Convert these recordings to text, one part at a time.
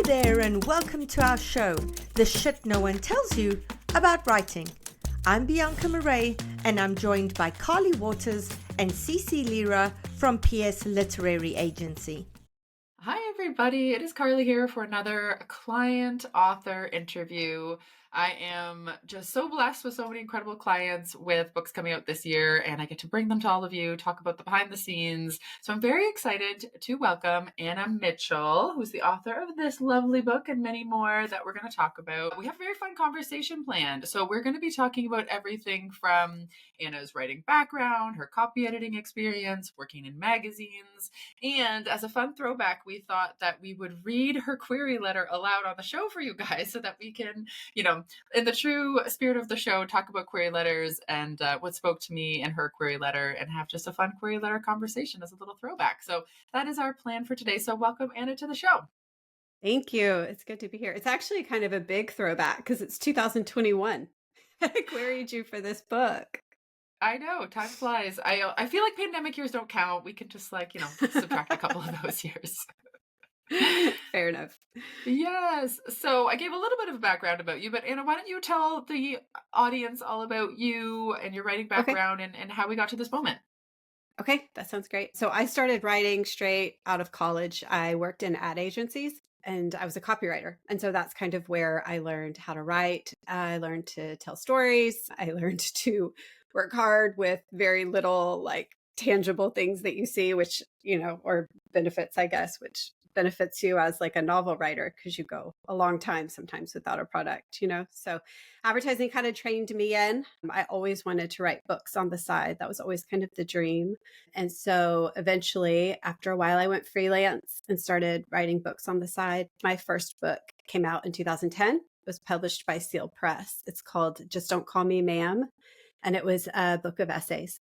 there, and welcome to our show, The Shit No One Tells You About Writing. I'm Bianca Murray, and I'm joined by Carly Waters and Cece Lira from PS Literary Agency. Hi, everybody. It is Carly here for another client author interview. I am just so blessed with so many incredible clients with books coming out this year, and I get to bring them to all of you, talk about the behind the scenes. So I'm very excited to welcome Anna Mitchael, who's the author of this lovely book and many more that we're going to talk about. We have a very fun conversation planned. So we're going to be talking about everything from Anna's writing background, her copy editing experience, working in magazines, and as a fun throwback, we thought that we would read her query letter aloud on the show for you guys so that we can, in the true spirit of the show, talk about query letters and what spoke to me in her query letter and have just a fun query letter conversation as a little throwback. So that is our plan for today. So welcome, Anna, to the show. Thank you. It's good to be here. It's actually kind of a big throwback because it's 2021. I queried you for this book. I know, time flies. I feel like pandemic years don't count. We can just subtract a couple of those years. Fair enough. Yes. So I gave a little bit of a background about you, but Anna, why don't you tell the audience all about you and your writing background and how we got to this moment? Okay, that sounds great. So I started writing straight out of college. I worked in ad agencies and I was a copywriter. And so that's kind of where I learned how to write. I learned to tell stories. I learned to work hard with very little tangible things that you see, which, or benefits, I guess, which benefits you as like a novel writer because you go a long time sometimes without a product, So advertising kind of trained me in. I always wanted to write books on the side. That was always kind of the dream. And so eventually, after a while, I went freelance and started writing books on the side. My first book came out in 2010. It was published by Seal Press. It's called Just Don't Call Me Ma'am. And it was a book of essays.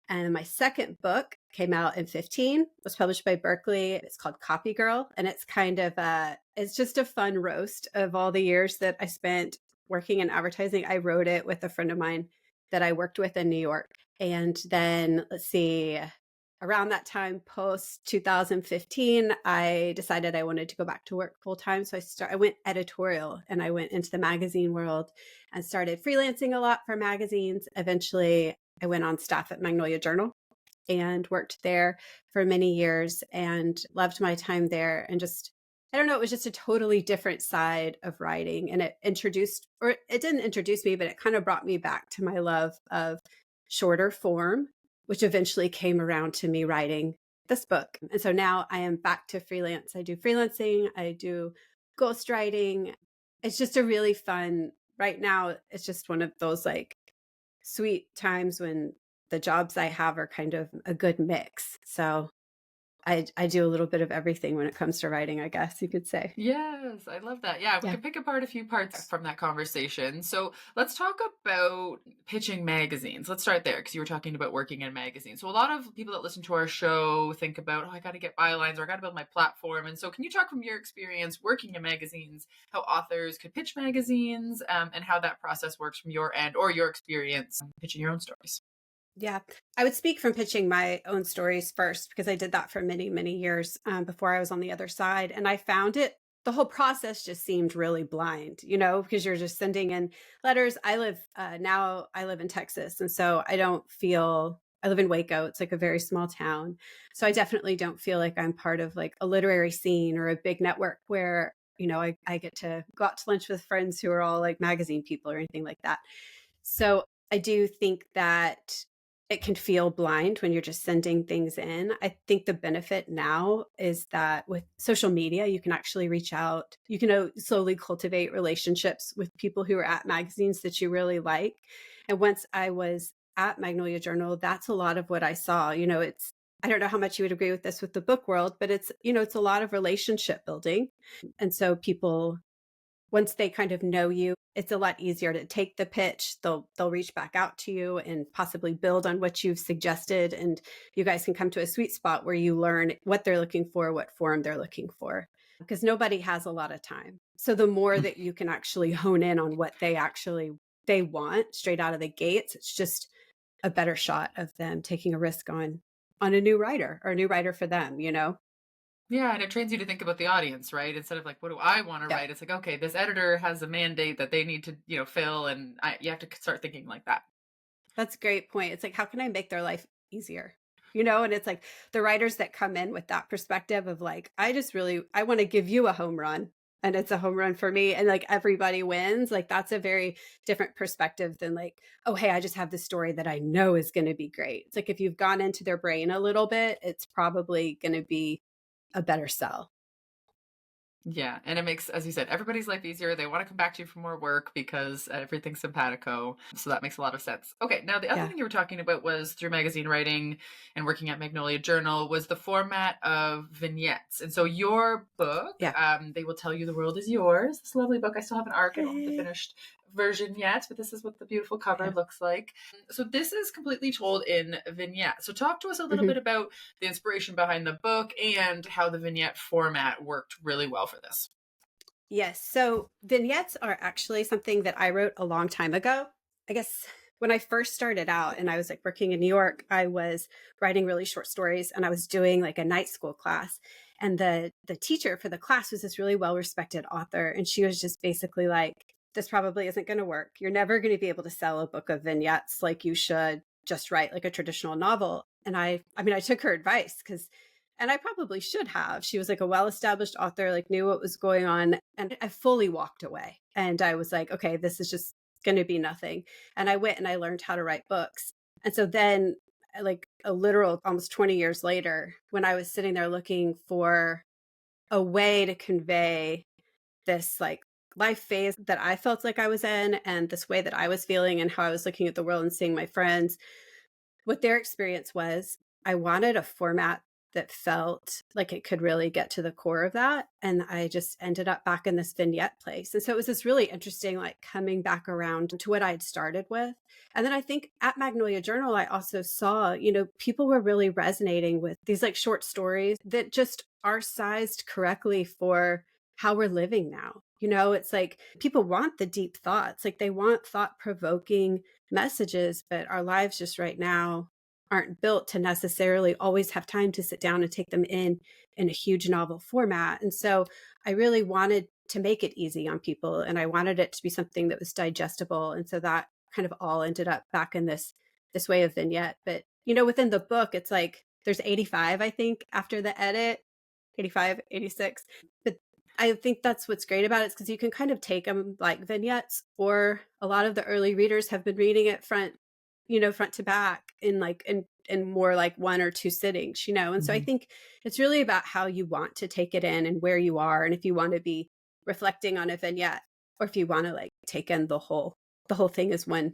And my second book came out in 2015, was published by Berkeley. It's called Copy Girl. And it's kind of it's just a fun roast of all the years that I spent working in advertising. I wrote it with a friend of mine that I worked with in New York. And then around that time, post 2015, I decided I wanted to go back to work full time. So I went editorial and I went into the magazine world and started freelancing a lot for magazines. Eventually, I went on staff at Magnolia Journal and worked there for many years and loved my time there. And I don't know, it was just a totally different side of writing. And it didn't introduce me, but it kind of brought me back to my love of shorter form, which eventually came around to me writing this book. And so now I am back to freelance. I do freelancing, I do ghostwriting. It's just a really fun, right now, it's just one of those sweet times when the jobs I have are kind of a good mix. So I do a little bit of everything when it comes to writing, I guess you could say. Yes, I love that. Yeah, we can pick apart a few parts from that conversation. So let's talk about pitching magazines. Let's start there because you were talking about working in magazines. So a lot of people that listen to our show think about, I got to get bylines or I got to build my platform. And so can you talk from your experience working in magazines, how authors could pitch magazines and how that process works from your end or your experience pitching your own stories? Yeah, I would speak from pitching my own stories first because I did that for many, many years before I was on the other side. And I found the whole process just seemed really blind, because you're just sending in letters. I live in Texas. And so I live in Waco. It's like a very small town. So I definitely don't feel like I'm part of like a literary scene or a big network where, I get to go out to lunch with friends who are all like magazine people or anything like that. So I do think that it can feel blind when you're just sending things in. I think the benefit now is that with social media, you can actually reach out. You can slowly cultivate relationships with people who are at magazines that you really like. And once I was at Magnolia Journal, that's a lot of what I saw. I don't know how much you would agree with this with the book world, but it's a lot of relationship building. And so people, once they kind of know you, it's a lot easier to take the pitch. They'll reach back out to you and possibly build on what you've suggested. And you guys can come to a sweet spot where you learn what they're looking for, what form they're looking for, because nobody has a lot of time. So the more that you can actually hone in on what they want straight out of the gates, it's just a better shot of them taking a risk on a new writer or a new writer for them, Yeah, and it trains you to think about the audience, right? Instead of like, what do I want to Yeah, write? It's like, okay, this editor has a mandate that they need to, fill, and you have to start thinking like that. that's a great point. It's like, how can I make their life easier? And it's like the writers that come in with that perspective of like, I want to give you a home run and it's a home run for me and like everybody wins. Like that's a very different perspective than like, oh, hey, I just have this story that I know is going to be great. It's like if you've gone into their brain a little bit, it's probably going to be a better sell. Yeah, and it makes, as you said, everybody's life easier. They want to come back to you for more work because everything's simpatico. So that makes a lot of sense. Okay, now the other Yeah. thing you were talking about was through magazine writing and working at Magnolia Journal was the format of vignettes. And so your book, Yeah. They Will Tell You the World Is Yours. This lovely book. I still have an ARC. I don't have the Hey. finished version yet, but this is what the beautiful cover Yeah. looks like. So this is completely told in vignettes. So talk to us a little Mhm. bit about the inspiration behind the book and how the vignette format worked really well for this. Yes. So vignettes are actually something that I wrote a long time ago. I guess when I first started out and I was like working in New York, I was writing really short stories and I was doing like a night school class. And the teacher for the class was this really well-respected author. And she was just basically like, this probably isn't going to work. You're never going to be able to sell a book of vignettes like you should just write like a traditional novel. And I mean, I took her advice because and I probably should have. She was like a well-established author, like knew what was going on. And I fully walked away. And I was like, okay, this is just going to be nothing. And I went and I learned how to write books. And so then, like a literal almost 20 years later, when I was sitting there looking for a way to convey this like life phase that I felt like I was in and this way that I was feeling and how I was looking at the world and seeing my friends, what their experience was, I wanted a format that felt like it could really get to the core of that. And I just ended up back in this vignette place. And so it was this really interesting, like coming back around to what I'd started with. And then I think at Magnolia Journal, I also saw, people were really resonating with these like short stories that just are sized correctly for how we're living now. It's like people want the deep thoughts, like they want thought provoking messages, but our lives just right now aren't built to necessarily always have time to sit down and take them in a huge novel format. And so I really wanted to make it easy on people and I wanted it to be something that was digestible. And so that kind of all ended up back in this way of vignette. But within the book, it's like there's 85, I think, after the edit, 85, 86. But I think that's what's great about it, because you can kind of take them like vignettes, or a lot of the early readers have been reading it front to back in more like one or two sittings. And so I Mhm. think it's really about how you want to take it in and where you are, and if you want to be reflecting on a vignette, or if you want to like take in the whole thing as one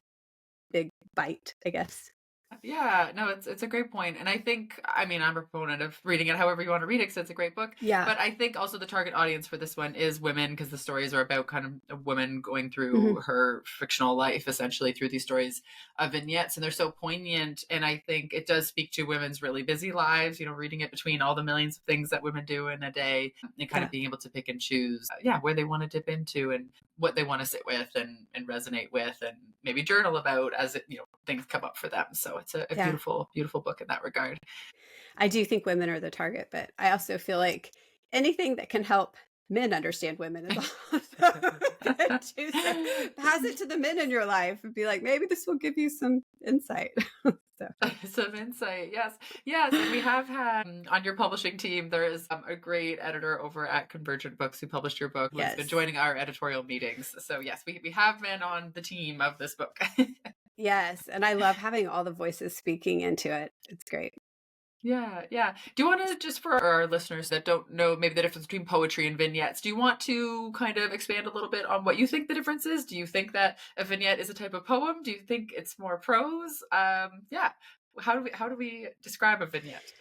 big bite, I guess. Yeah, no, it's a great point. And I think, I mean, I'm a proponent of reading it however you want to read it because it's a great book. Yeah. But I think also the target audience for this one is women because the stories are about kind of a woman going Hmm. through her fictional life essentially through these stories of vignettes. And they're so poignant. And I think it does speak to women's really busy lives, reading it between all the millions of things that women do in a day and kind Yeah. of being able to pick and choose, yeah, where they want to dip into and what they want to sit with and resonate with and maybe journal about as things come up for them. So it's a Yeah. beautiful, beautiful book in that regard. I do think women are the target, but I also feel like anything that can help men understand women is also good too. So pass it to the men in your life and be like, maybe this will give you some insight. So Some insight, yes, yes. And we have had on your publishing team, there is a great editor over at Convergent Books who published your book, who has been yes. joining our editorial meetings. So yes, we have been on the team of this book. Yes. And I love having all the voices speaking into it. It's great. Yeah, yeah. Do you want to, just for our listeners that don't know maybe the difference between poetry and vignettes, do you want to kind of expand a little bit on what you think the difference is? Do you think that a vignette is a type of poem? Do you think it's more prose? Yeah. How do we describe a vignette?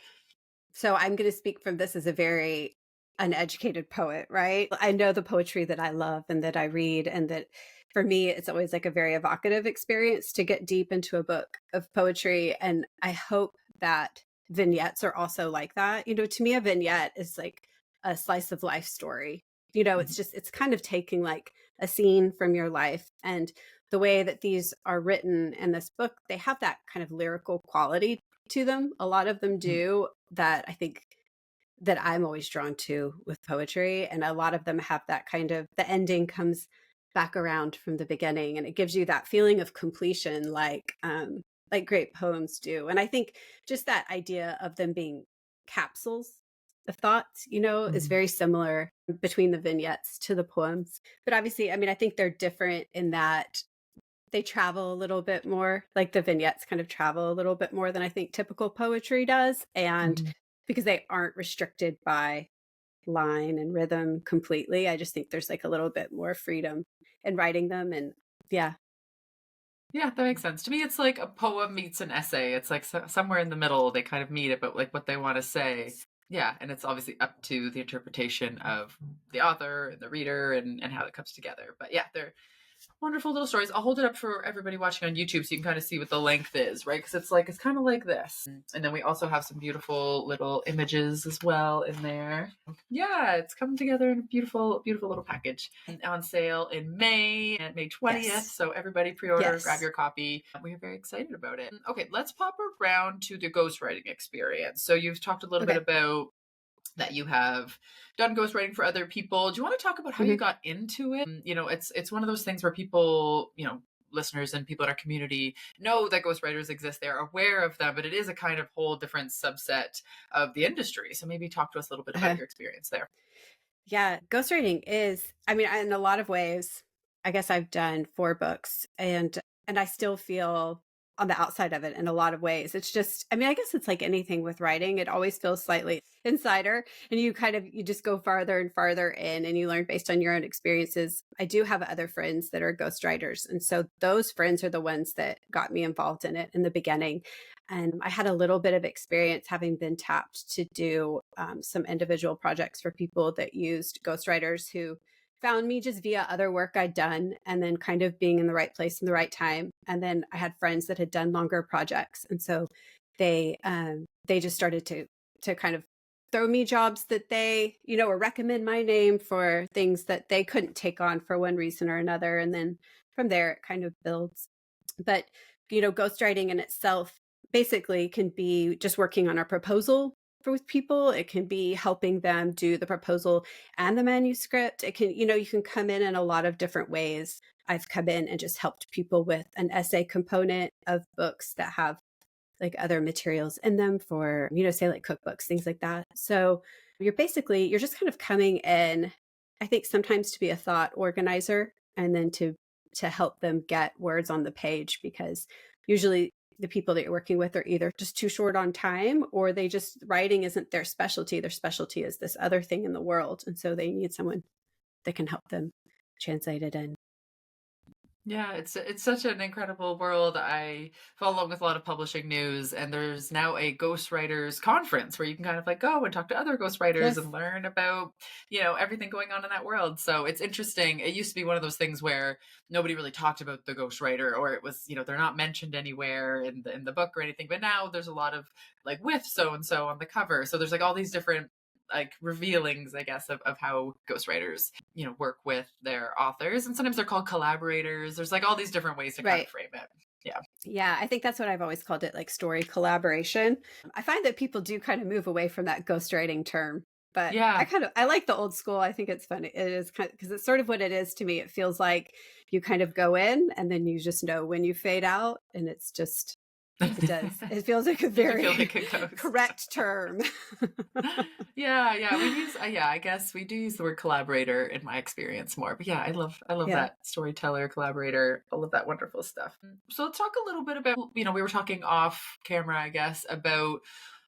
So I'm going to speak from this as a very uneducated poet, right? I know the poetry that I love and that I read, and that for me, it's always like a very evocative experience to get deep into a book of poetry. And I hope that vignettes are also like that. To me, a vignette is like a slice of life story. Mhm. It's kind of taking like a scene from your life, and the way that these are written in this book, they have that kind of lyrical quality to them. A lot of them Mhm. do, that I think that I'm always drawn to with poetry. And a lot of them have that kind of, the ending comes back around from the beginning, and it gives you that feeling of completion, like great poems do. And I think just that idea of them being capsules of thoughts, is Mhm. very similar between the vignettes to the poems. But obviously, I mean, I think they're different in that they travel a little bit more, like the vignettes kind of travel a little bit more than I think typical poetry does. And Mhm. because they aren't restricted by line and rhythm completely, I just think there's like a little bit more freedom in writing them. And yeah. Yeah, that makes sense. To me, it's like a poem meets an essay. It's like somewhere in the middle, they kind of meet about like what they want to say. Yeah, and it's obviously up to the interpretation of the author and the reader and how it comes together. But yeah, they're wonderful little stories. I'll hold it up for everybody watching on YouTube so you can kind of see what the length is, right? Because it's kind of like this. And then we also have some beautiful little images as well in there. Yeah, it's coming together in a beautiful, beautiful little package. And on sale in May, at May 20th. Yes. So everybody pre-order, grab Yes. your copy. We're very excited about it. Okay, let's pop around to the ghostwriting experience. So you've talked a little bit Okay. about that you have done ghostwriting for other people. Do you want to talk about how you Mhm. got into it? It's one of those things where people, listeners and people in our community know that ghostwriters exist. They're aware of them, but it is a kind of whole different subset of the industry. So maybe talk to us a little bit about Uh-huh. your experience there. Yeah, ghostwriting is, I mean, in a lot of ways, I guess I've done 4 books, and I still feel on the outside of it in a lot of ways. It's just, I mean, I guess it's like anything with writing. It always feels slightly insider, and you just go farther and farther in, and you learn based on your own experiences. I do have other friends that are ghostwriters, and so those friends are the ones that got me involved in it in the beginning. And I had a little bit of experience having been tapped to do some individual projects for people that used ghostwriters who found me just via other work I'd done, and then kind of being in the right place in the right time. And then I had friends that had done longer projects. And so they just started to kind of throw me jobs that they, or recommend my name for things that they couldn't take on for one reason or another. And then from there it kind of builds. But ghostwriting in itself basically can be just working on a proposal with people. It can be helping them do the proposal and the manuscript. It can, you can come in a lot of different ways. I've come in and just helped people with an essay component of books that have like other materials in them for, say like cookbooks, things like that. So you're just kind of coming in, I think sometimes to be a thought organizer, and then to help them get words on the page, because usually the people that you're working with are either just too short on time, or they just, writing isn't their specialty. Their specialty is this other thing in the world. And so they need someone that can help them translate it in. Yeah, it's such an incredible world. I follow along with a lot of publishing news, and there's now a ghostwriters conference where you can kind of like go and talk to other ghostwriters Yes. and learn about, everything going on in that world. So it's interesting. It used to be one of those things where nobody really talked about the ghostwriter, or it was, they're not mentioned anywhere in the book or anything. But now there's a lot of like with so and so on the cover. So there's like all these different like revealings, I guess, of how ghostwriters, work with their authors. And sometimes they're called collaborators. There's like all these different ways to kind of Right. frame it. Yeah. Yeah, I think that's what I've always called it, like story collaboration. I find that people do kind of move away from that ghostwriting term, but Yeah. I like the old school. I think it's funny. It is kind of, because it's sort of what it is to me. It feels like you kind of go in and then you just know when you fade out, and it's just, it does. It feels like a You feel very like a ghost. correct term. Yeah. We use, yeah, I guess we do use the word collaborator in my experience more. But yeah, I love Yeah. that storyteller, collaborator, all of that wonderful stuff. So let's talk a little bit about, we were talking off camera, I guess, about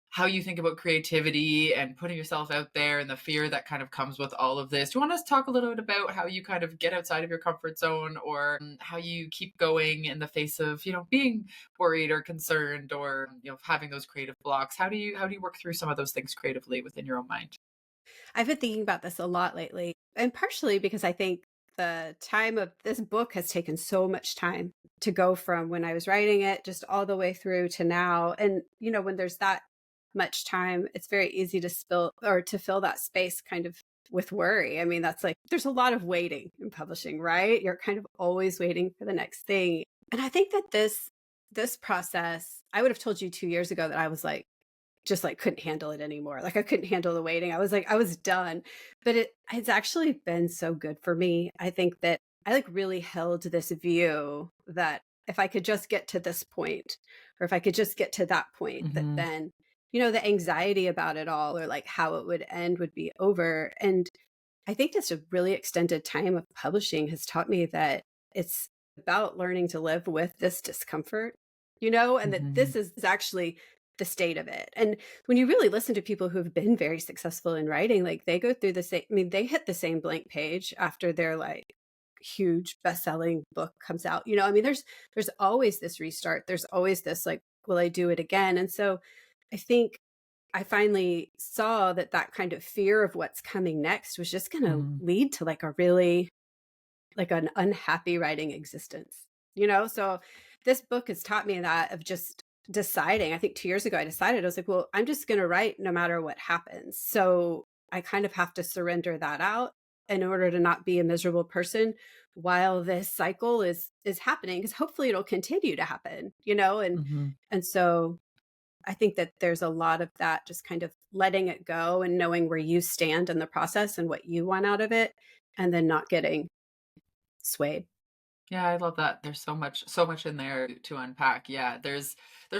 how you think about creativity and putting yourself out there and the fear that kind of comes with all of this. Do you want us to talk a little bit about how you kind of get outside of your comfort zone, or how you keep going in the face of, being worried or concerned, or, having those creative blocks? How do you work through some of those things creatively within your own mind? I've been thinking about this a lot lately, and partially because I think the time of this book has taken so much time to go from when I was writing it just all the way through to now. And, when there's that much time, it's very easy to spill or to fill that space kind of with worry. I mean, that's like, there's a lot of waiting in publishing, right? You're kind of always waiting for the next thing. And I think that this process, I would have told you 2 years ago that I was like, just like couldn't handle it anymore. Like I couldn't handle the waiting. I was like, I was done. But it's actually been so good for me. I think that I like really held this view that if I could just get to this point, or if I could just get to that point, that Hmm. then, the anxiety about it all or like how it would end would be over. And I think this a really extended time of publishing has taught me that it's about learning to live with this discomfort, and that Hmm. this is actually the state of it. And when you really listen to people who've been very successful in writing, like they go through the same, I mean, they hit the same blank page after their like huge best-selling book comes out. I mean, there's always this restart. There's always this like, will I do it again? And so I think I finally saw that that kind of fear of what's coming next was just going to Hmm. lead to like a really like an unhappy writing existence. So this book has taught me that of just deciding. I think 2 years ago I decided, I was like, well, I'm just going to write no matter what happens. So I kind of have to surrender that out in order to not be a miserable person while this cycle is happening, because hopefully it'll continue to happen. and Hmm. and so I think that there's a lot of that, just kind of letting it go and knowing where you stand in the process and what you want out of it, and then not getting swayed. Yeah, I love that. There's so much in there to unpack. Yeah, there's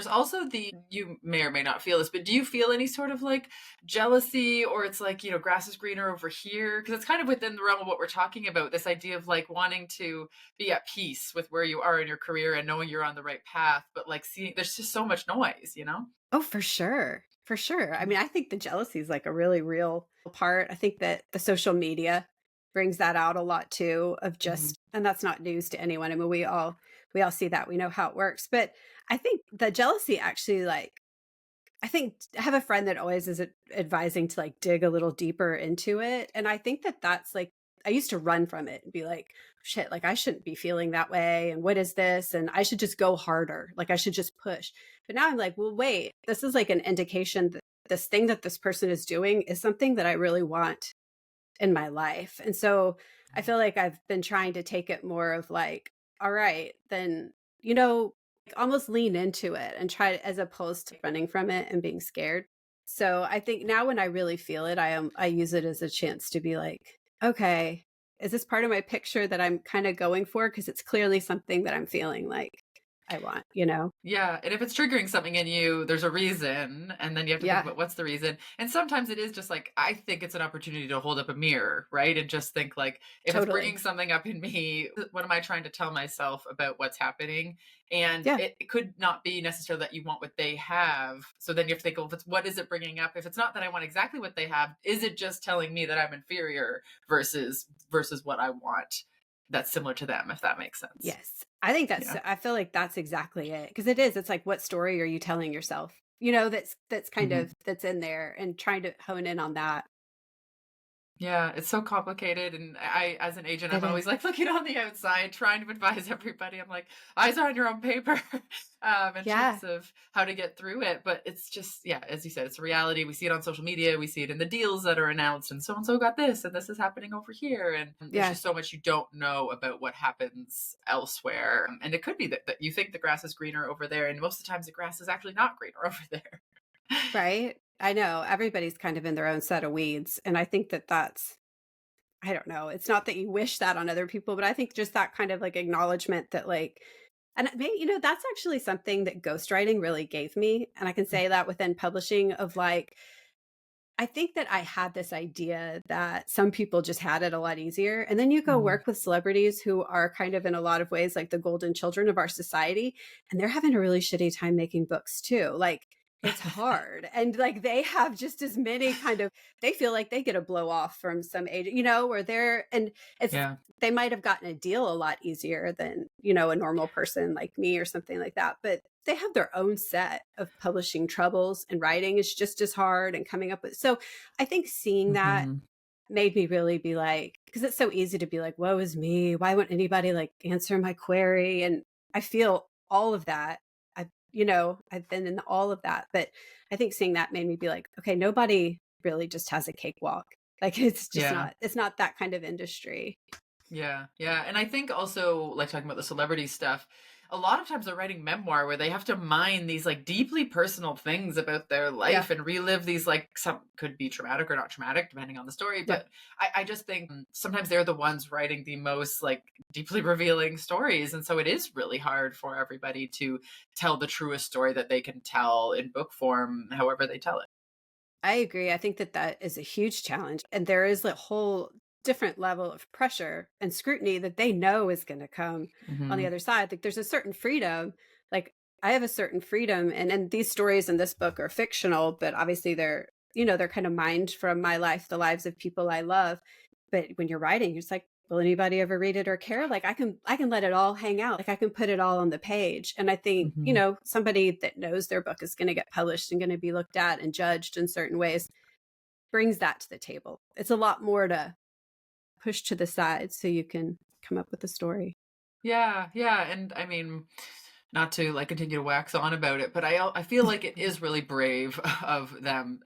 also the you may or may not feel this, but do you feel any sort of like jealousy or it's like, grass is greener over here? Because it's kind of within the realm of what we're talking about, this idea of like wanting to be at peace with where you are in your career and knowing you're on the right path, but like seeing there's just so much noise. Oh, for sure. For sure. I mean, I think the jealousy is like a really real part. I think that the social media brings that out a lot too, of Hmm. just, and that's not news to anyone. I mean, we all see that. We know how it works. But I think the jealousy actually, like, I think I have a friend that always is advising to like dig a little deeper into it. And I think that that's like, I used to run from it and be like, shit, like I shouldn't be feeling that way. And what is this? And I should just go harder. Like I should just push. But now I'm like, well, wait, this is like an indication that this thing that this person is doing is something that I really want in my life. And so I feel like I've been trying to take it more of like, all right, then, like almost lean into it and try as opposed to running from it and being scared. So I think now when I really feel it, I use it as a chance to be like, okay, is this part of my picture that I'm kind of going for? Because it's clearly something that I'm feeling like I want. Yeah, and if it's triggering something in you, there's a reason, and then you have to think Yeah, about what's the reason. And sometimes it is just like I think it's an opportunity to hold up a mirror, right? And just think like if it's bringing totally. something up in me, what am I trying to tell myself about what's happening? And Yeah. it could not be necessarily that you want what they have. So then you have to think, well, if it's what is it bringing up? If it's not that I want exactly what they have, is it just telling me that I'm inferior versus what I want that's similar to them, if that makes sense? Yes. Yeah. I feel like that's exactly it. Because it's like, what story are you telling yourself? That's kind Mhm. of, that's in there, and trying to hone in on that. Yeah, it's so complicated. And as an agent, It I'm always is. like looking on the outside, trying to advise everybody. I'm like, eyes are on your own paper, in Yeah. terms of how to get through it. But it's just, yeah, as you said, it's a reality. We see it on social media. We see it in the deals that are announced, and so got this, and this is happening over here. And there's Yeah. just so much you don't know about what happens elsewhere. And it could be that you think the grass is greener over there, and most of the times the grass is actually not greener over there. Right. I know everybody's kind of in their own set of weeds. And I think that that's, I don't know. It's not that you wish that on other people, but I think just that kind of like acknowledgement that like, and maybe, that's actually something that ghostwriting really gave me. And I can say that within publishing of like, I think that I had this idea that some people just had it a lot easier. And then you go Mhm. work with celebrities who are kind of in a lot of ways like the golden children of our society, and they're having a really shitty time making books too. Like it's hard. And like they have just as many kind of, they feel like they get a blow off from some agent, where they're, and it's, Yeah. they might have gotten a deal a lot easier than, a normal person like me or something like that. But they have their own set of publishing troubles, and writing is just as hard, and coming up with. So I think seeing that Mhm. made me really be like, because it's so easy to be like, woe is me. Why won't anybody like answer my query? And I feel all of that. I've been in all of that. But I think seeing that made me be like, okay, nobody really just has a cakewalk. Like Yeah. it's not that kind of industry. Yeah, yeah. And I think also like talking about the celebrity stuff, a lot of times they're writing memoir where they have to mine these like deeply personal things about their life and relive these, like, some could be traumatic or not traumatic depending on the story. Yeah. But I just think sometimes they're the ones writing the most like deeply revealing stories. And so it is really hard for everybody to tell the truest story that they can tell in book form, however they tell it. I agree. I think that that is a huge challenge. And there is a whole different level of pressure and scrutiny that they know is going to come on the Mhm. other side. Like there's a certain freedom. Like I have a certain freedom. And these stories in this book are fictional, but obviously they're, they're kind of mined from my life, the lives of people I love. But when you're writing, you're just like, will anybody ever read it or care? Like I can let it all hang out. Like I can put it all on the page. And I think, Mhm. somebody that knows their book is going to get published and going to be looked at and judged in certain ways brings that to the table. It's a lot more to push to the side so you can come up with a story. Yeah, yeah, and I mean, not to like continue to wax on about it, but I feel like it is really brave of them,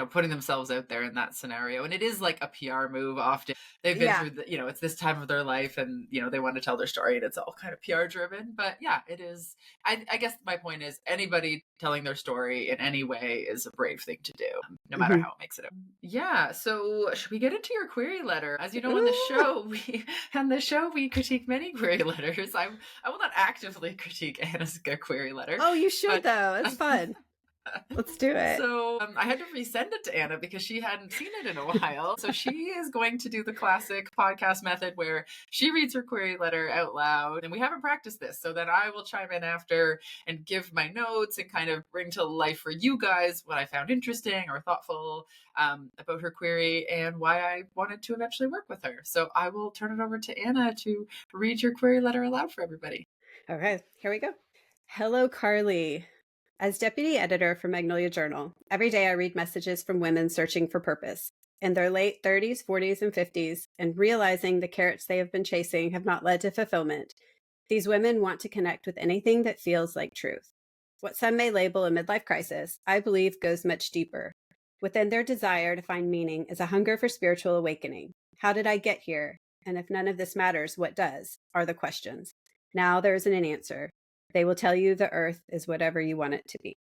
putting themselves out there in that scenario, and it is like a PR move. Often they've been Yeah. through it's this time of their life, and they want to tell their story, and it's all kind of PR driven. But yeah, it is. I guess my point is anybody telling their story in any way is a brave thing to do, no matter Mhm. how it makes it out. Yeah. So should we get into your query letter? As you know, Ooh. on the show we critique many query letters. I will not actively critique Anna's query letter, Oh, you should but though. It's fun. Let's do it. so I had to resend it to Anna because she hadn't seen it in a while. So she is going to do the classic podcast method where she reads her query letter out loud. And we haven't practiced this. So then I will chime in after and give my notes and kind of bring to life for you guys what I found interesting or thoughtful about her query and why I wanted to eventually work with her. So I will turn it over to Anna to read your query letter aloud for everybody. Okay, here we go. Hello, Carly. As deputy editor for Magnolia Journal, every day I read messages from women searching for purpose in their late 30s, 40s, and 50s, and realizing the carrots they have been chasing have not led to fulfillment. These women want to connect with anything that feels like truth. What some may label a midlife crisis, I believe goes much deeper. Within their desire to find meaning is a hunger for spiritual awakening. How did I get here? And if none of this matters, what does? Are the questions. Now there isn't an answer. They will tell you the earth is whatever you want it to be.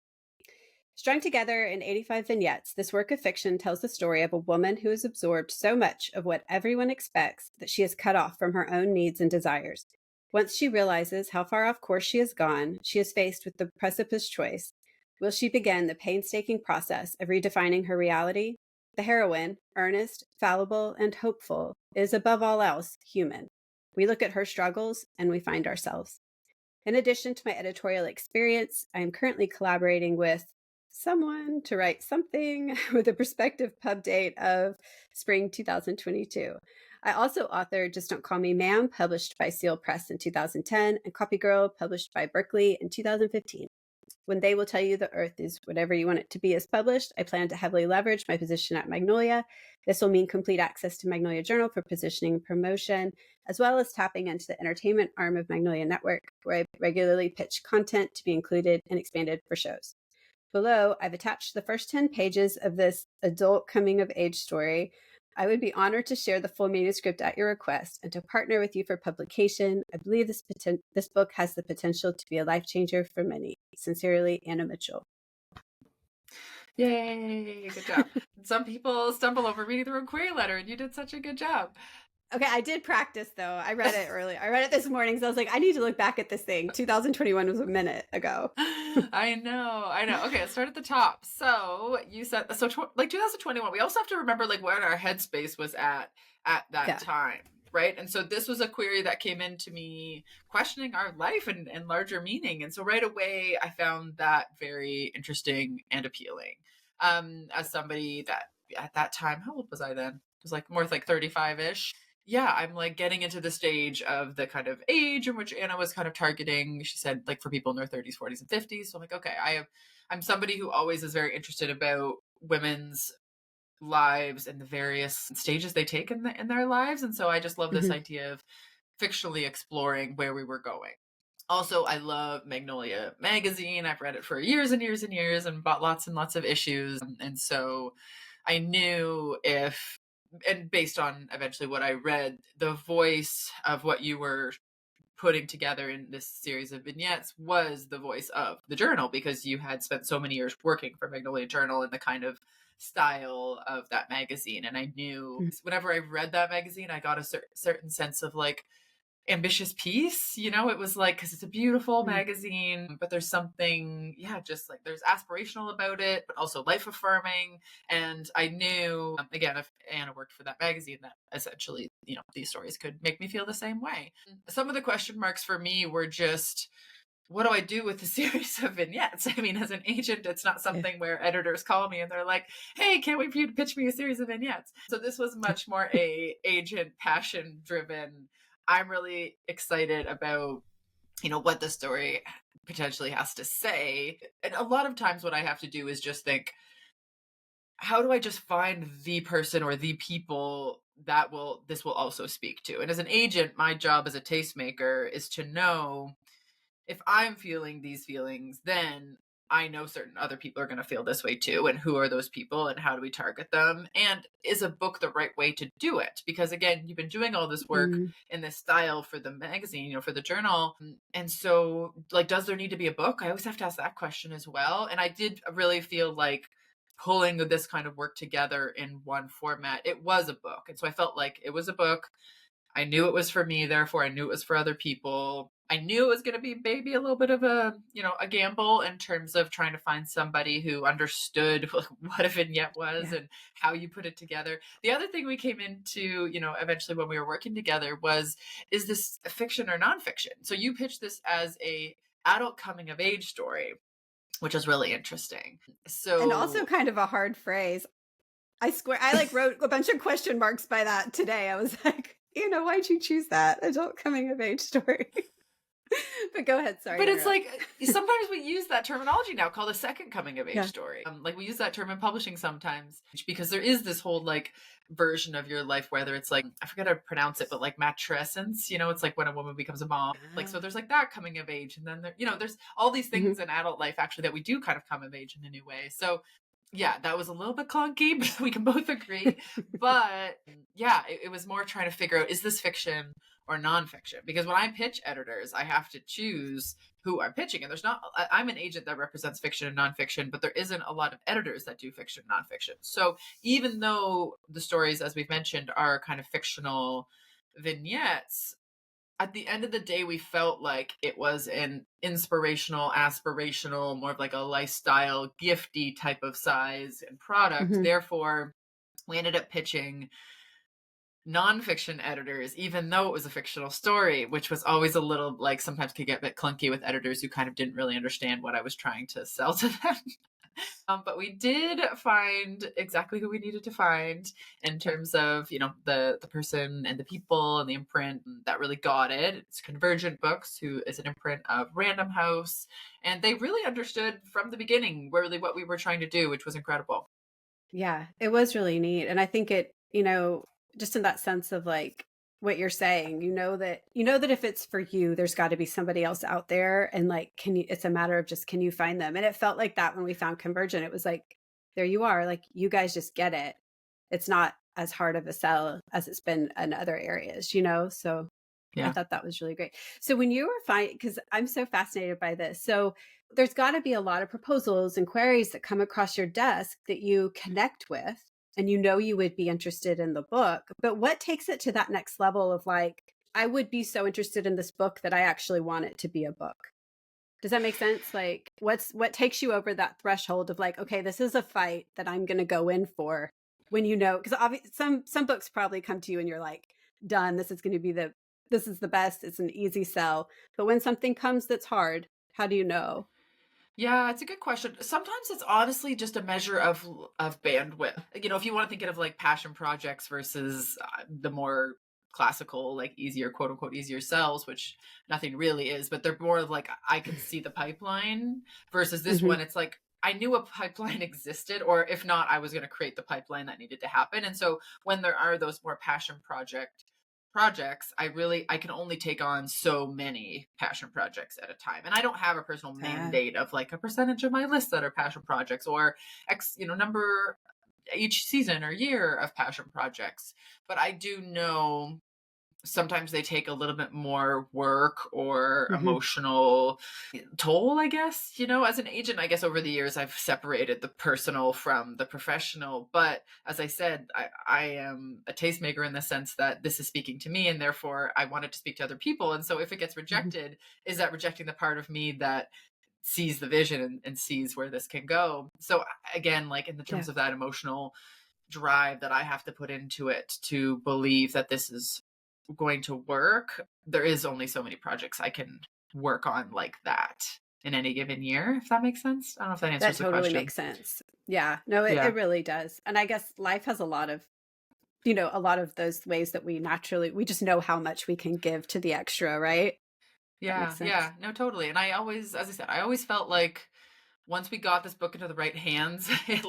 Strung together in 85 vignettes, this work of fiction tells the story of a woman who has absorbed so much of what everyone expects that she is cut off from her own needs and desires. Once she realizes how far off course she has gone, she is faced with the precipice choice. Will she begin the painstaking process of redefining her reality? The heroine, earnest, fallible, and hopeful, is above all else human. We look at her struggles and we find ourselves. In addition to my editorial experience, I am currently collaborating with someone to write something with a prospective pub date of spring 2022. I also authored Just Don't Call Me Ma'am, published by Seal Press in 2010, and Copy Girl, published by Berkeley in 2015. When They Will Tell You the Earth is Whatever You Want It to Be is published, I plan to heavily leverage my position at Magnolia. This will mean complete access to Magnolia Journal for positioning and promotion, as well as tapping into the entertainment arm of Magnolia Network, where I regularly pitch content to be included and expanded for shows. Below, I've attached the first 10 pages of this adult coming of age story. I would be honored to share the full manuscript at your request and to partner with you for publication. I believe this book has the potential to be a life changer for many. Sincerely, Anna Mitchell. Yay, good job. Some people stumble over reading their own query letter, and you did such a good job. Okay, I did practice though. I read it earlier. I read it this morning, so I was like, I need to look back at this thing. 2021 was a minute ago. I know. Okay, let's start at the top. So you said like 2021. We also have to remember like where our headspace was at that time, right? And so this was a query that came into me questioning our life and larger meaning. And so right away, I found that very interesting and appealing. As somebody that at that time, how old was I then? It was like more like 35-ish. Yeah, I'm like getting into the stage of the kind of age in which Anna was kind of targeting. She said like for people in their 30s, 40s, and 50s. So I'm like, okay, I'm somebody who always is very interested about women's lives and the various stages they take in their lives. And so I just love this idea of fictionally exploring where we were going. Also, I love Magnolia magazine. I've read it for years and years and years and bought lots and lots of issues. And so I knew and based on eventually what I read, the voice of what you were putting together in this series of vignettes was the voice of the journal, because you had spent so many years working for Magnolia Journal and the kind of style of that magazine. And I knew whenever I read that magazine, I got a certain sense of like ambitious piece, it was like, because it's a beautiful magazine, but there's something, just like there's aspirational about it, but also life affirming. And I knew, again, if Anna worked for that magazine, that essentially, these stories could make me feel the same way. Some of the question marks for me were just, what do I do with the series of vignettes? I mean, as an agent, it's not something where editors call me and they're like, hey, can't wait for you to pitch me a series of vignettes. So this was much more a agent passion driven. I'm really excited about, what the story potentially has to say. And a lot of times what I have to do is just think, how do I just find the person or the people that this will also speak to? And as an agent, my job as a tastemaker is to know if I'm feeling these feelings, then I know certain other people are going to feel this way too. And who are those people and how do we target them? And is a book the right way to do it? Because again, you've been doing all this work in this style for the magazine, for the journal. And so like, does there need to be a book? I always have to ask that question as well. And I did really feel like pulling this kind of work together in one format, it was a book. And so I felt like it was a book. I knew it was for me, therefore I knew it was for other people. I knew it was going to be maybe a little bit of a gamble in terms of trying to find somebody who understood what a vignette was and how you put it together. The other thing we came into, eventually when we were working together was, is this fiction or nonfiction? So you pitched this as a adult coming of age story, which is really interesting. So, and also kind of a hard phrase. I swear, I wrote a bunch of question marks by that today. I was like, why'd you choose that? Adult coming of age story. But go ahead, sorry. But it's like, sometimes we use that terminology now called a second coming of age story. Like we use that term in publishing sometimes because there is this whole like version of your life, whether it's like, I forget how to pronounce it, but like matrescence, it's like when a woman becomes a mom. Like, so there's like that coming of age. And then there, there's all these things in adult life actually that we do kind of come of age in a new way. So yeah, that was a little bit clunky, but we can both agree. But yeah, it was more trying to figure out, is this fiction or nonfiction? Because when I pitch editors, I have to choose who I'm pitching. And I'm an agent that represents fiction and nonfiction, but there isn't a lot of editors that do fiction and nonfiction. So even though the stories, as we've mentioned, are kind of fictional vignettes, at the end of the day, we felt like it was an inspirational, aspirational, more of like a lifestyle, gifty type of size and product. Therefore, we ended up pitching nonfiction editors, even though it was a fictional story, which was always a little like sometimes could get a bit clunky with editors who kind of didn't really understand what I was trying to sell to them. But we did find exactly who we needed to find in terms of, the person and the people and the imprint that really got it. It's Convergent Books, who is an imprint of Random House. And they really understood from the beginning really what we were trying to do, which was incredible. Yeah, it was really neat. And I think it, just in that sense of like what you're saying, that if it's for you, there's got to be somebody else out there. And like, it's a matter of just, can you find them? And it felt like that when we found Convergent, it was like, there you are, like, you guys just get it. It's not as hard of a sell as it's been in other areas, So I thought that was really great. So when you were because I'm so fascinated by this. So there's got to be a lot of proposals and queries that come across your desk that you connect with, and you would be interested in the book. But what takes it to that next level of like, I would be so interested in this book that I actually want it to be a book? Does that make sense? Like, what takes you over that threshold of like, okay, this is a fight that I'm going to go in for, when because obviously some books probably come to you and you're like, done. This is going to be this is the best. It's an easy sell. But when something comes that's hard, how do you know? Yeah, it's a good question. Sometimes it's honestly just a measure of bandwidth. If you want to think of like passion projects versus the more classical, like easier, quote unquote, easier sells, which nothing really is, but they're more of like, I can see the pipeline versus this one. It's like, I knew a pipeline existed, or if not, I was going to create the pipeline that needed to happen. And so when there are those more passion projects, I can only take on so many passion projects at a time. And I don't have a personal mandate of like a percentage of my list that are passion projects or X, number each season or year of passion projects. But I do know sometimes they take a little bit more work or Hmm. emotional toll, I guess. As an agent, I guess over the years I've separated the personal from the professional. But as I said, I am a tastemaker in the sense that this is speaking to me, and therefore I want it to speak to other people. And so if it gets Hmm. rejected, is that rejecting the part of me that sees the vision and sees where this can go? So again, like in the Yeah, terms of that emotional drive that I have to put into it to believe that this is going to work, there is only so many projects I can work on like that in any given year, if that makes sense. I don't know if that that answers the totally question. makes sense. Yeah, no, it Yeah. really does. And I guess life has a lot of those ways that we just know how much we can give to the extra, right? That Yeah. makes sense. Yeah. No, totally. And I always, as I said, I always felt like once we got this book into the right hands, it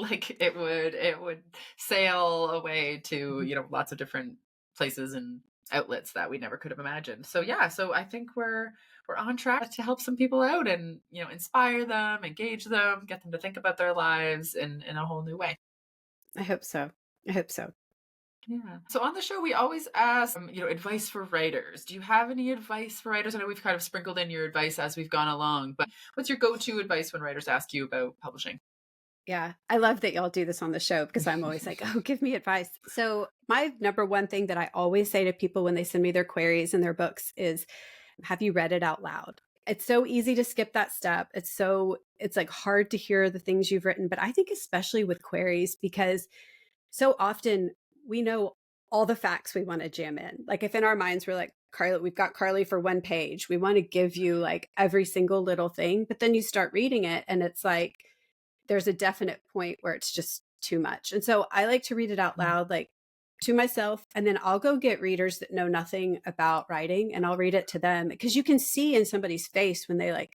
would sail away to, Mhm. lots of different places and outlets that we never could have imagined. So yeah, so I think we're on track to help some people out and, inspire them, engage them, get them to think about their lives in a whole new way. I hope so. I hope so. Yeah. So on the show, we always ask, advice for writers. Do you have any advice for writers? I know we've kind of sprinkled in your advice as we've gone along, but what's your go-to advice when writers ask you about publishing? Yeah, I love that y'all do this on the show because I'm always like, "Oh, give me advice." So, my number one thing that I always say to people when they send me their queries and their books is, "Have you read it out loud?" It's so easy to skip that step. It's like hard to hear the things you've written, but I think especially with queries because so often we know all the facts we want to jam in. Like if in our minds we're like, Carly, we've got Carly for one page. We want to give you like every single little thing, but then you start reading it and it's like there's a definite point where it's just too much. And so I like to read it out loud, like to myself, and then I'll go get readers that know nothing about writing and I'll read it to them because you can see in somebody's face when they like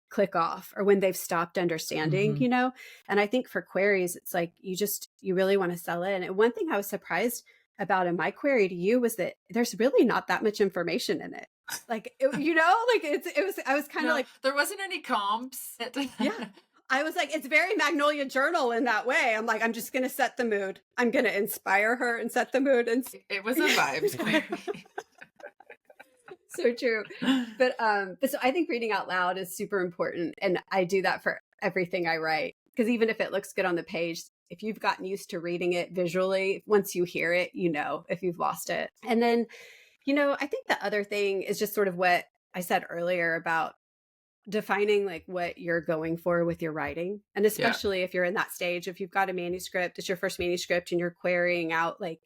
click off or when they've stopped understanding, Hmm. And I think for queries, it's like you really want to sell in. And one thing I was surprised about in my query to you was that there's really not that much information in it. Like I was kind of No, like, there wasn't any comps. yeah. I was like, it's very Magnolia Journal in that way. I'm like, I'm just going to set the mood. I'm going to inspire her and set the mood. And It was a vibes query. so true. But so I think reading out loud is super important. And I do that for everything I write. Because even if it looks good on the page, if you've gotten used to reading it visually, once you hear it, you know if you've lost it. And then, I think the other thing is just sort of what I said earlier about defining like what you're going for with your writing, and Yeah. especially if you're in that stage, if you've got a manuscript, it's your first manuscript and you're querying out, like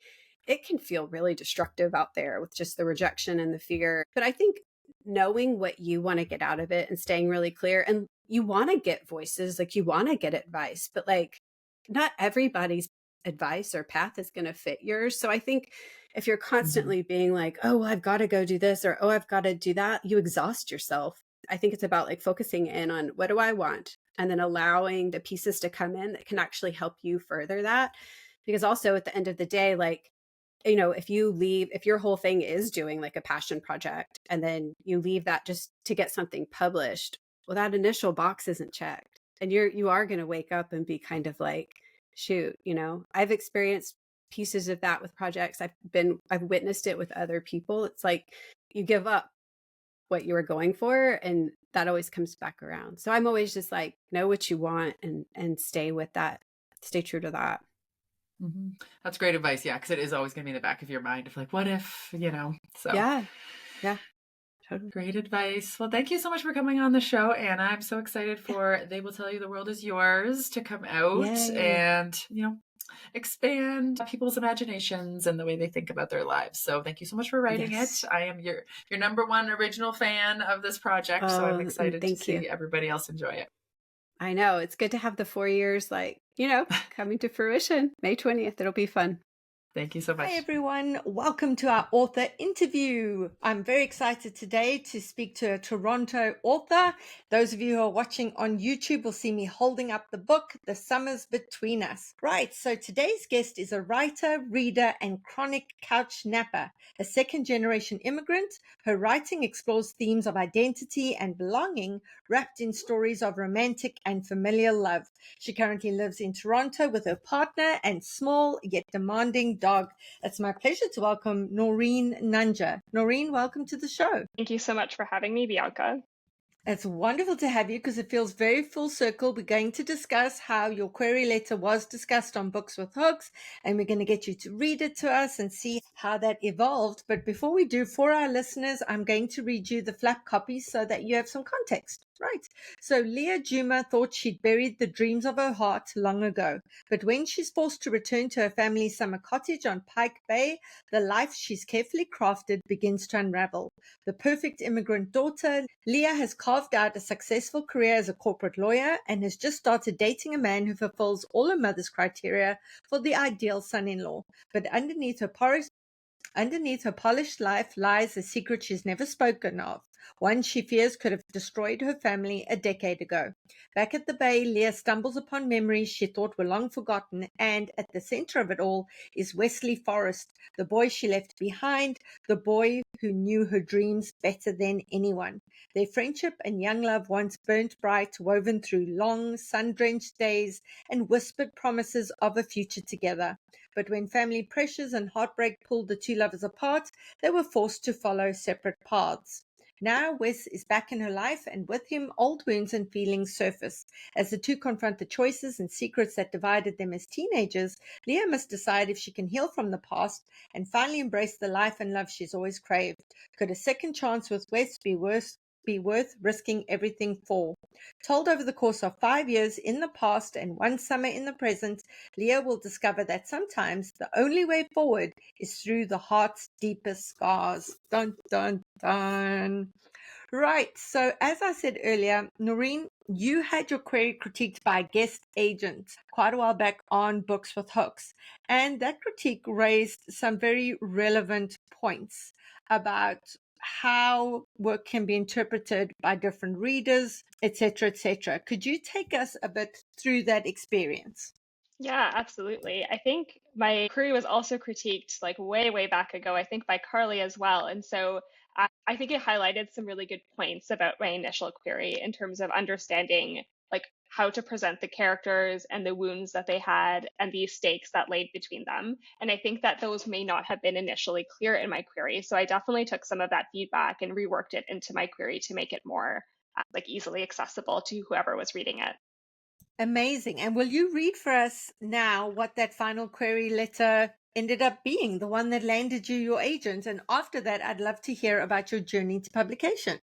it can feel really destructive out there with just the rejection and the fear. But I think knowing what you want to get out of it and staying really clear, and you want to get voices, like you want to get advice, but like not everybody's advice or path is going to fit yours. So I think if you're Hmm. constantly being like, oh, well, I've got to go do this or oh, I've got to do that, you exhaust yourself. I think it's about like focusing in on what do I want and then allowing the pieces to come in that can actually help you further that. Because also at the end of the day, like, if your whole thing is doing like a passion project and then you leave that just to get something published, well, that initial box isn't checked. And you are going to wake up and be kind of like, shoot, I've experienced pieces of that with projects. I've witnessed it with other people. It's like you give up what you were going for and that always comes back around. So I'm always just like, know what you want and stay with that. Stay true to that. Hmm. That's great advice. Yeah. Cause it is always going to be in the back of your mind of like, what if, so Yeah. Yeah. Totally. great advice. Well, thank you so much for coming on the show, Anna. I'm so excited for They Will Tell You the World Is Yours to come out Yay. and, expand people's imaginations and the way they think about their lives. So thank you so much for writing it. Yes. I am your number one original fan of this project. So I'm Oh, and excited to thank you. see everybody else enjoy it. I know it's good to have the 4 years, like, coming to fruition. May 20th. It'll be fun. Thank you so Hi much. everyone, welcome to our author interview. I'm very excited today to speak to a Toronto author. Those of you who are watching on YouTube will see me holding up the book, The Summers Between Us. Right, so today's guest is a writer, reader, and chronic couch napper, a second-generation immigrant. Her writing explores themes of identity and belonging wrapped in stories of romantic and familial love. She currently lives in Toronto with her partner and small yet demanding dog. It's my pleasure to welcome Noreen Nunja. Noreen, welcome to the show. Thank you so much for having me, Bianca. It's wonderful to have you because it feels very full circle. We're going to discuss how your query letter was discussed on Books with Hooks, and we're going to get you to read it to us and see how that evolved. But before we do, for our listeners, I'm going to read you the flap copy so that you have some context. Right. So Leah Juma thought she'd buried the dreams of her heart long ago. But when she's forced to return to her family's summer cottage on Pike Bay, the life she's carefully crafted begins to unravel. The perfect immigrant daughter, Leah has carved out a successful career as a corporate lawyer and has just started dating a man who fulfills all her mother's criteria for the ideal son-in-law. But underneath her polished life lies a secret she's never spoken of, one she fears could have destroyed her family a decade ago. Back at the Bay, Leah stumbles upon memories she thought were long forgotten, and at the center of it all is Wesley Forrest, the boy she left behind, the boy who knew her dreams better than anyone. Their friendship and young love once burnt bright, woven through long, sun-drenched days and whispered promises of a future together. But when family pressures and heartbreak pulled the two lovers apart, they were forced to follow separate paths. Now Wes is back in her life, and with him old wounds and feelings surface. As the two confront the choices and secrets that divided them as teenagers, Leah must decide if she can heal from the past and finally embrace the life and love she's always craved. Could a second chance with Wes be worth risking everything for? Told over the course of 5 years in the past and one summer in the present, Leah will discover that sometimes the only way forward is through the heart's deepest scars. Dun, dun, dun. Right. So as I said earlier, Noreen, you had your query critiqued by a guest agent quite a while back on Books with Hooks. And that critique raised some very relevant points about how work can be interpreted by different readers, etc., etc. Could you take us a bit through that experience? Yeah, absolutely. I think my query was also critiqued like way, way back ago, I think by Carly as well. And so I think it highlighted some really good points about my initial query in terms of understanding like how to present the characters and the wounds that they had and the stakes that laid between them. And I think that those may not have been initially clear in my query. So I definitely took some of that feedback and reworked it into my query to make it more like easily accessible to whoever was reading it. Amazing. And will you read for us now what that final query letter ended up being, the one that landed you your agent? And after that, I'd love to hear about your journey to publication.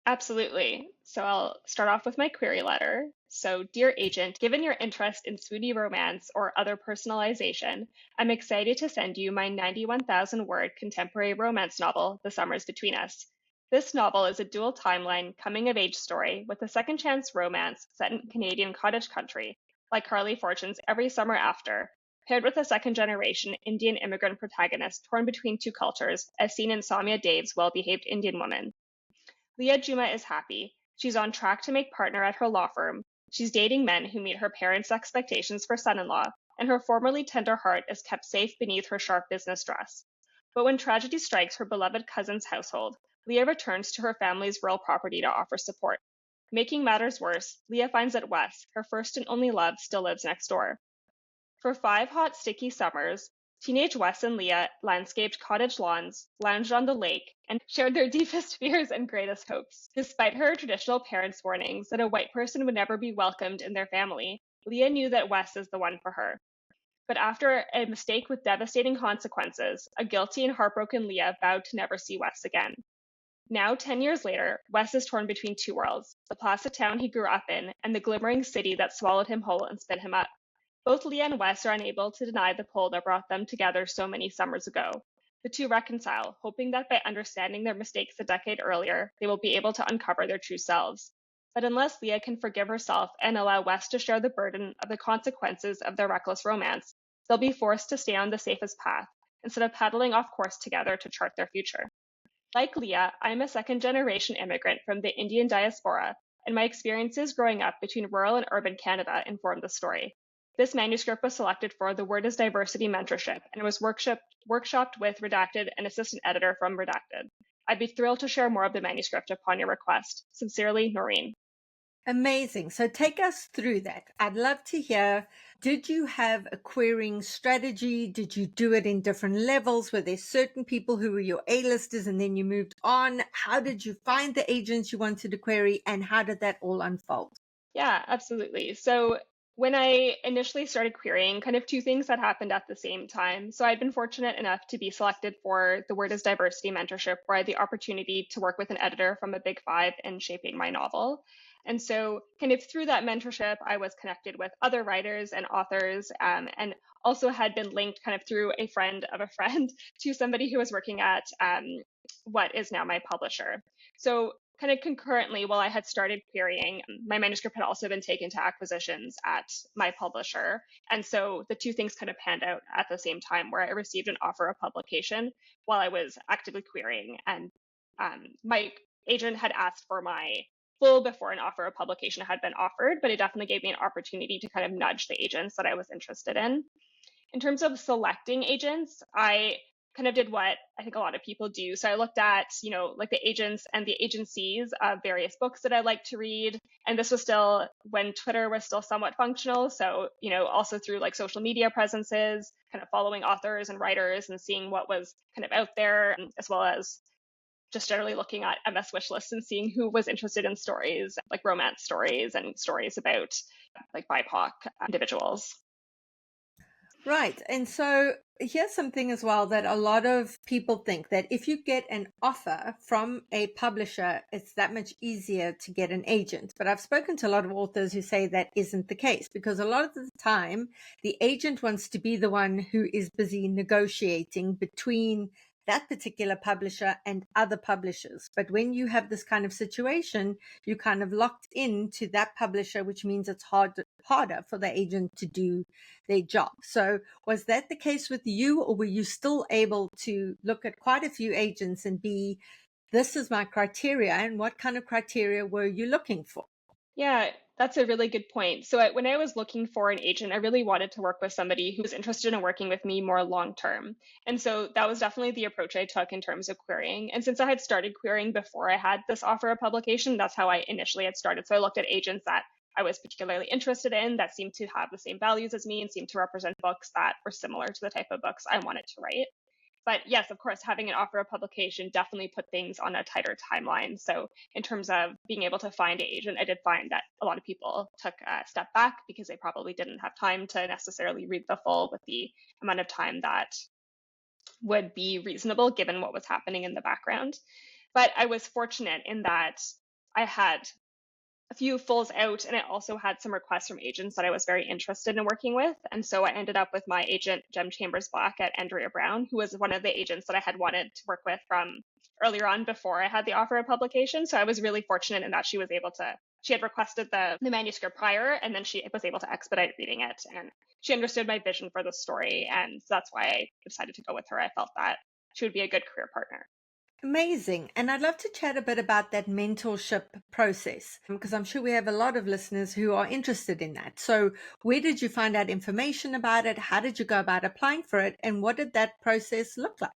Absolutely. So I'll start off with my query letter. So, dear agent, given your interest in swoony romance or other personalization, I'm excited to send you my 91,000 word contemporary romance novel, The Summers Between Us. This novel is a dual timeline coming of age story with a second chance romance set in Canadian cottage country, like Carly Fortune's Every Summer After, paired with a second generation Indian immigrant protagonist torn between two cultures, as seen in Samya Dev's Well Behaved Indian Woman. Leah Juma is happy. She's on track to make partner at her law firm. She's dating men who meet her parents' expectations for son-in-law, and her formerly tender heart is kept safe beneath her sharp business dress. But when tragedy strikes her beloved cousin's household, Leah returns to her family's rural property to offer support. Making matters worse, Leah finds that Wes, her first and only love, still lives next door. For 5 hot, sticky summers, teenage Wes and Leah landscaped cottage lawns, lounged on the lake, and shared their deepest fears and greatest hopes. Despite her traditional parents' warnings that a white person would never be welcomed in their family, Leah knew that Wes is the one for her. But after a mistake with devastating consequences, a guilty and heartbroken Leah vowed to never see Wes again. Now, 10 years later, Wes is torn between two worlds, the placid town he grew up in and the glimmering city that swallowed him whole and spit him up. Both Leah and Wes are unable to deny the pull that brought them together so many summers ago. The two reconcile, hoping that by understanding their mistakes a decade earlier, they will be able to uncover their true selves. But unless Leah can forgive herself and allow Wes to share the burden of the consequences of their reckless romance, they'll be forced to stay on the safest path instead of paddling off course together to chart their future. Like Leah, I'm a second generation immigrant from the Indian diaspora, and my experiences growing up between rural and urban Canada informed the story. This manuscript was selected for the Word is Diversity mentorship and was workshopped with Redacted and assistant editor from Redacted. I'd be thrilled to share more of the manuscript upon your request. Sincerely, Noreen. Amazing. So take us through that. I'd love to hear, did you have a querying strategy? Did you do it in different levels? Were there certain people who were your A-listers and then you moved on? How did you find the agents you wanted to query, and how did that all unfold? Yeah, absolutely. So when I initially started querying, kind of two things that happened at the same time. So I'd been fortunate enough to be selected for the Word is Diversity mentorship, where I had the opportunity to work with an editor from a Big Five in shaping my novel. And so, kind of through that mentorship, I was connected with other writers and authors, and also had been linked kind of through a friend of a friend to somebody who was working at what is now my publisher. So kind of concurrently, while I had started querying, my manuscript had also been taken to acquisitions at my publisher. And so the two things kind of panned out at the same time, where I received an offer of publication while I was actively querying. And my agent had asked for my full before an offer of publication had been offered, but it definitely gave me an opportunity to kind of nudge the agents that I was interested in. In terms of selecting agents, I kind of did what I think a lot of people do. So I looked at, like the agents and the agencies of various books that I like to read. And this was still when Twitter was still somewhat functional. So, also through like social media presences, kind of following authors and writers and seeing what was kind of out there, as well as just generally looking at MS wish lists and seeing who was interested in stories, like romance stories and stories about like BIPOC individuals. Right. And so here's something as well that a lot of people think, that if you get an offer from a publisher, it's that much easier to get an agent. But I've spoken to a lot of authors who say that isn't the case, because a lot of the time the agent wants to be the one who is busy negotiating between that particular publisher and other publishers. But when you have this kind of situation, you're kind of locked into that publisher, which means it's harder for the agent to do their job. So was that the case with you, or were you still able to look at quite a few agents and be, this is my criteria, and what kind of criteria were you looking for? Yeah, that's a really good point. So when I was looking for an agent, I really wanted to work with somebody who was interested in working with me more long term. And so that was definitely the approach I took in terms of querying. And since I had started querying before I had this offer of publication, that's how I initially had started. So I looked at agents that I was particularly interested in, that seemed to have the same values as me and seemed to represent books that were similar to the type of books I wanted to write. But yes, of course, having an offer of publication definitely put things on a tighter timeline. So in terms of being able to find an agent, I did find that a lot of people took a step back because they probably didn't have time to necessarily read the full with the amount of time that would be reasonable given what was happening in the background. But I was fortunate in that I had a few fulls out, and I also had some requests from agents that I was very interested in working with. And so I ended up with my agent, Jem Chambers Black at Andrea Brown, who was one of the agents that I had wanted to work with from earlier on before I had the offer of publication. So I was really fortunate in that she had requested the manuscript prior, and then she was able to expedite reading it. And she understood my vision for the story. And so that's why I decided to go with her. I felt that she would be a good career partner. Amazing. And I'd love to chat a bit about that mentorship process, because I'm sure we have a lot of listeners who are interested in that. So where did you find out information about it? How did you go about applying for it? And what did that process look like?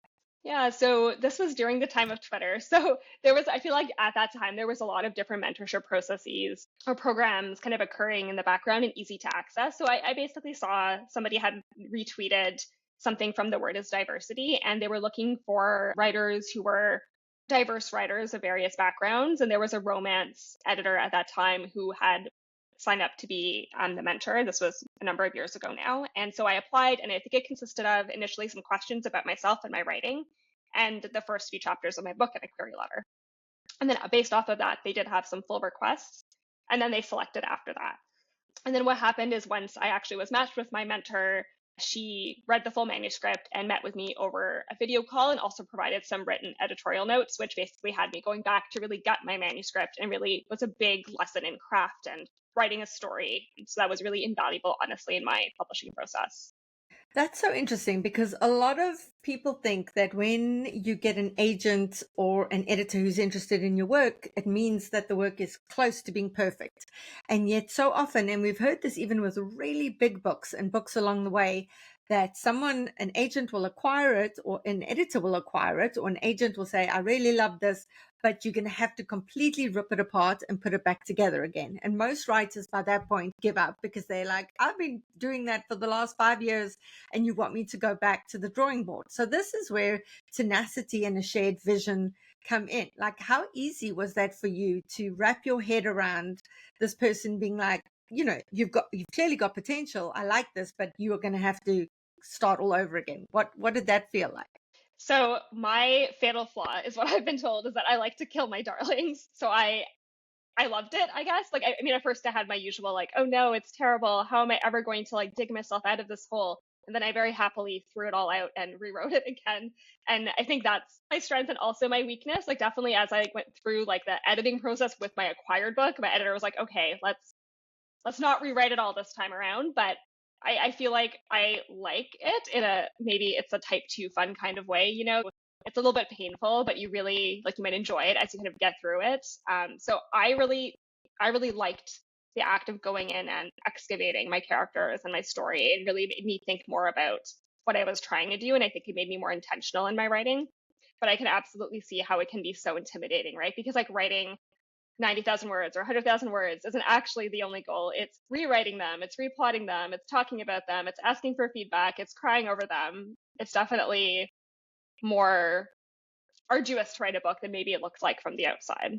Yeah, so this was during the time of Twitter. So I feel like at that time, there was a lot of different mentorship processes or programs kind of occurring in the background and easy to access. So I basically saw somebody had retweeted something from the Word is Diversity, and they were looking for writers who were diverse writers of various backgrounds. And there was a romance editor at that time who had signed up to be the mentor. This was a number of years ago now. And so I applied, and I think it consisted of initially some questions about myself and my writing and the first few chapters of my book and a query letter. And then based off of that, they did have some full requests, and then they selected after that. And then what happened is once I actually was matched with my mentor, she read the full manuscript and met with me over a video call and also provided some written editorial notes, which basically had me going back to really gut my manuscript and really was a big lesson in craft and writing a story. So that was really invaluable, honestly, in my publishing process. That's so interesting, because a lot of people think that when you get an agent or an editor who's interested in your work, it means that the work is close to being perfect. And yet so often, and we've heard this even with really big books and books along the way, that an agent will acquire it, or an editor will acquire it, or an agent will say, I really love this, but you're going to have to completely rip it apart and put it back together again. And most writers by that point give up because they're like, I've been doing that for the last 5 years and you want me to go back to the drawing board. So this is where tenacity and a shared vision come in. Like, how easy was that for you to wrap your head around this person being like, you've clearly got potential. I like this, but you are going to have to start all over again. What did that feel like? So my fatal flaw is what I've been told is that I like to kill my darlings. So I loved it, I guess. Like, I mean, at first I had my usual, like, oh no, it's terrible. How am I ever going to like dig myself out of this hole? And then I very happily threw it all out and rewrote it again. And I think that's my strength and also my weakness. Like, definitely as I went through like the editing process with my acquired book, my editor was like, okay, let's not rewrite it all this time around. But I feel like I like it in a, maybe it's a type 2 fun kind of way, it's a little bit painful, but you really like, you might enjoy it as you kind of get through it. So I really liked the act of going in and excavating my characters and my story. It really made me think more about what I was trying to do. And I think it made me more intentional in my writing. But I can absolutely see how it can be so intimidating, right? Because like writing 90,000 words or 100,000 words isn't actually the only goal. It's rewriting them, it's replotting them, it's talking about them, it's asking for feedback, it's crying over them. It's definitely more arduous to write a book than maybe it looks like from the outside.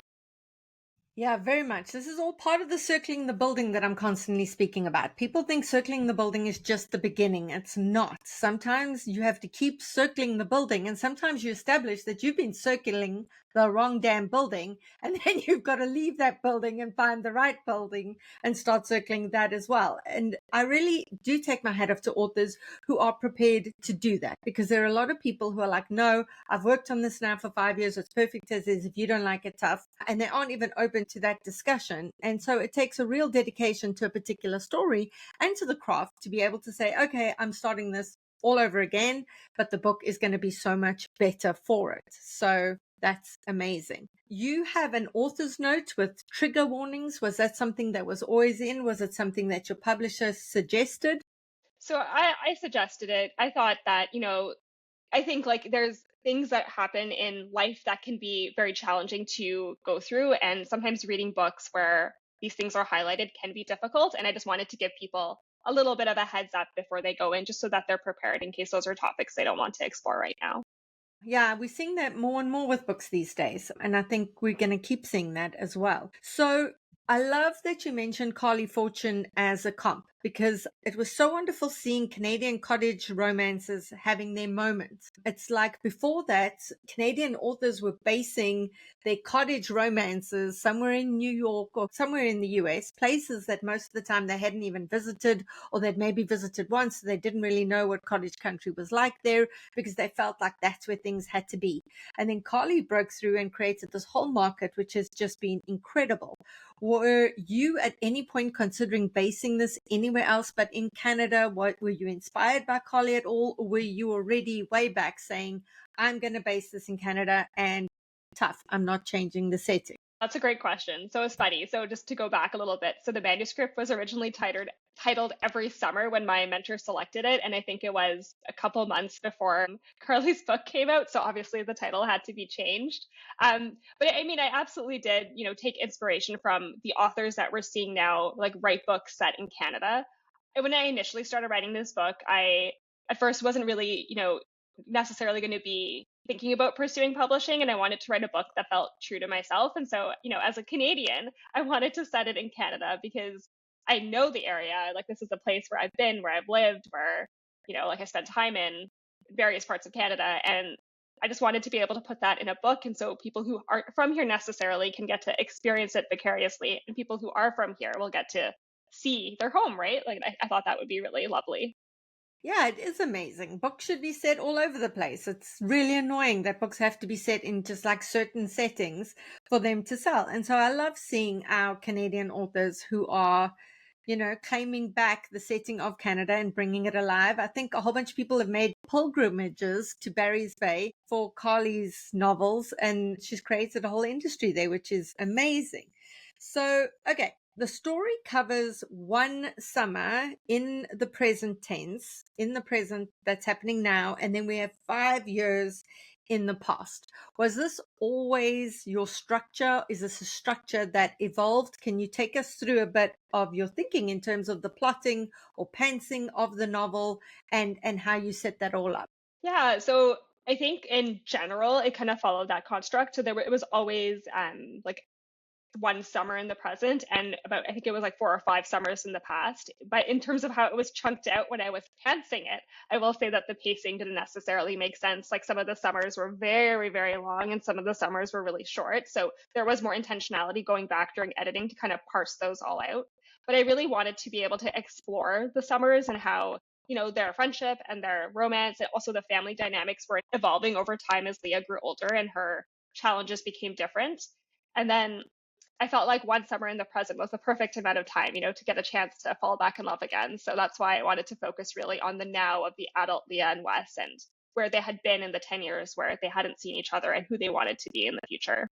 Yeah, very much. This is all part of the circling the building that I'm constantly speaking about. People think circling the building is just the beginning. It's not. Sometimes you have to keep circling the building, and sometimes you establish that you've been circling the wrong damn building, and then you've got to leave that building and find the right building and start circling that as well. And I really do take my hat off to authors who are prepared to do that, because there are a lot of people who are like, no, I've worked on this now for 5 years. It's perfect as is. If you don't like it, tough. And they aren't even open to that discussion. And so it takes a real dedication to a particular story and to the craft to be able to say, okay, I'm starting this all over again, but the book is going to be so much better for it. So that's amazing. You have an author's note with trigger warnings. Was that something that was always in? Was it something that your publisher suggested? So I suggested it. I thought that, I think like there's things that happen in life that can be very challenging to go through. And sometimes reading books where these things are highlighted can be difficult. And I just wanted to give people a little bit of a heads up before they go in, just so that they're prepared in case those are topics they don't want to explore right now. Yeah, we're seeing that more and more with books these days. And I think we're going to keep seeing that as well. So I love that you mentioned Carly Fortune as a comp, because it was so wonderful seeing Canadian cottage romances having their moments. It's like before that, Canadian authors were basing their cottage romances somewhere in New York or somewhere in the US, places that most of the time they hadn't even visited, or they'd maybe visited once. So they didn't really know what cottage country was like there, because they felt like that's where things had to be. And then Carly broke through and created this whole market, which has just been incredible. Were you at any point considering basing this anywhere else but in Canada? Were you inspired by Carly at all? Or were you already way back saying, I'm going to base this in Canada and tough, I'm not changing the setting? That's a great question. So it's funny. So just to go back a little bit. So the manuscript was originally titled Every Summer when my mentor selected it. And I think it was a couple months before Carly's book came out. So obviously the title had to be changed. But I mean, I absolutely did, take inspiration from the authors that we're seeing now, like write books set in Canada. And when I initially started writing this book, I at first wasn't really, necessarily going to be thinking about pursuing publishing, and I wanted to write a book that felt true to myself. And so, as a Canadian, I wanted to set it in Canada because I know the area. Like, this is a place where I've been, where I've lived, where, like I spent time in various parts of Canada. And I just wanted to be able to put that in a book. And so people who aren't from here necessarily can get to experience it vicariously. And people who are from here will get to see their home, right? Like, I thought that would be really lovely. Yeah, it is amazing. Books should be set all over the place. It's really annoying that books have to be set in just like certain settings for them to sell. And so I love seeing our Canadian authors who are, claiming back the setting of Canada and bringing it alive. I think a whole bunch of people have made pilgrimages to Barry's Bay for Carly's novels, and she's created a whole industry there, which is amazing. So, okay. The story covers one summer in the present tense, in the present that's happening now. And then we have 5 years in the past. Was this always your structure? Is this a structure that evolved? Can you take us through a bit of your thinking in terms of the plotting or pantsing of the novel and how you set that all up? Yeah, so I think in general, it kind of followed that construct. So it was always like one summer in the present and about, I think it was like 4 or 5 summers in the past. But in terms of how it was chunked out when I was pantsing it, I will say that the pacing didn't necessarily make sense. Like some of the summers were very, very long and some of the summers were really short. So there was more intentionality going back during editing to kind of parse those all out. But I really wanted to be able to explore the summers and how, their friendship and their romance and also the family dynamics were evolving over time as Leah grew older and her challenges became different. And then I felt like one summer in the present was the perfect amount of time, to get a chance to fall back in love again. So that's why I wanted to focus really on the now of the adult Leah and Wes and where they had been in the 10 years where they hadn't seen each other and who they wanted to be in the future.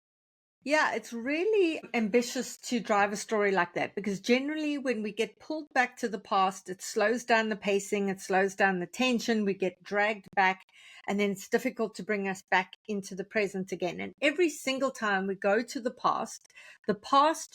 Yeah, it's really ambitious to drive a story like that because generally when we get pulled back to the past, it slows down the pacing, it slows down the tension, we get dragged back, and then it's difficult to bring us back into the present again. And every single time we go to the past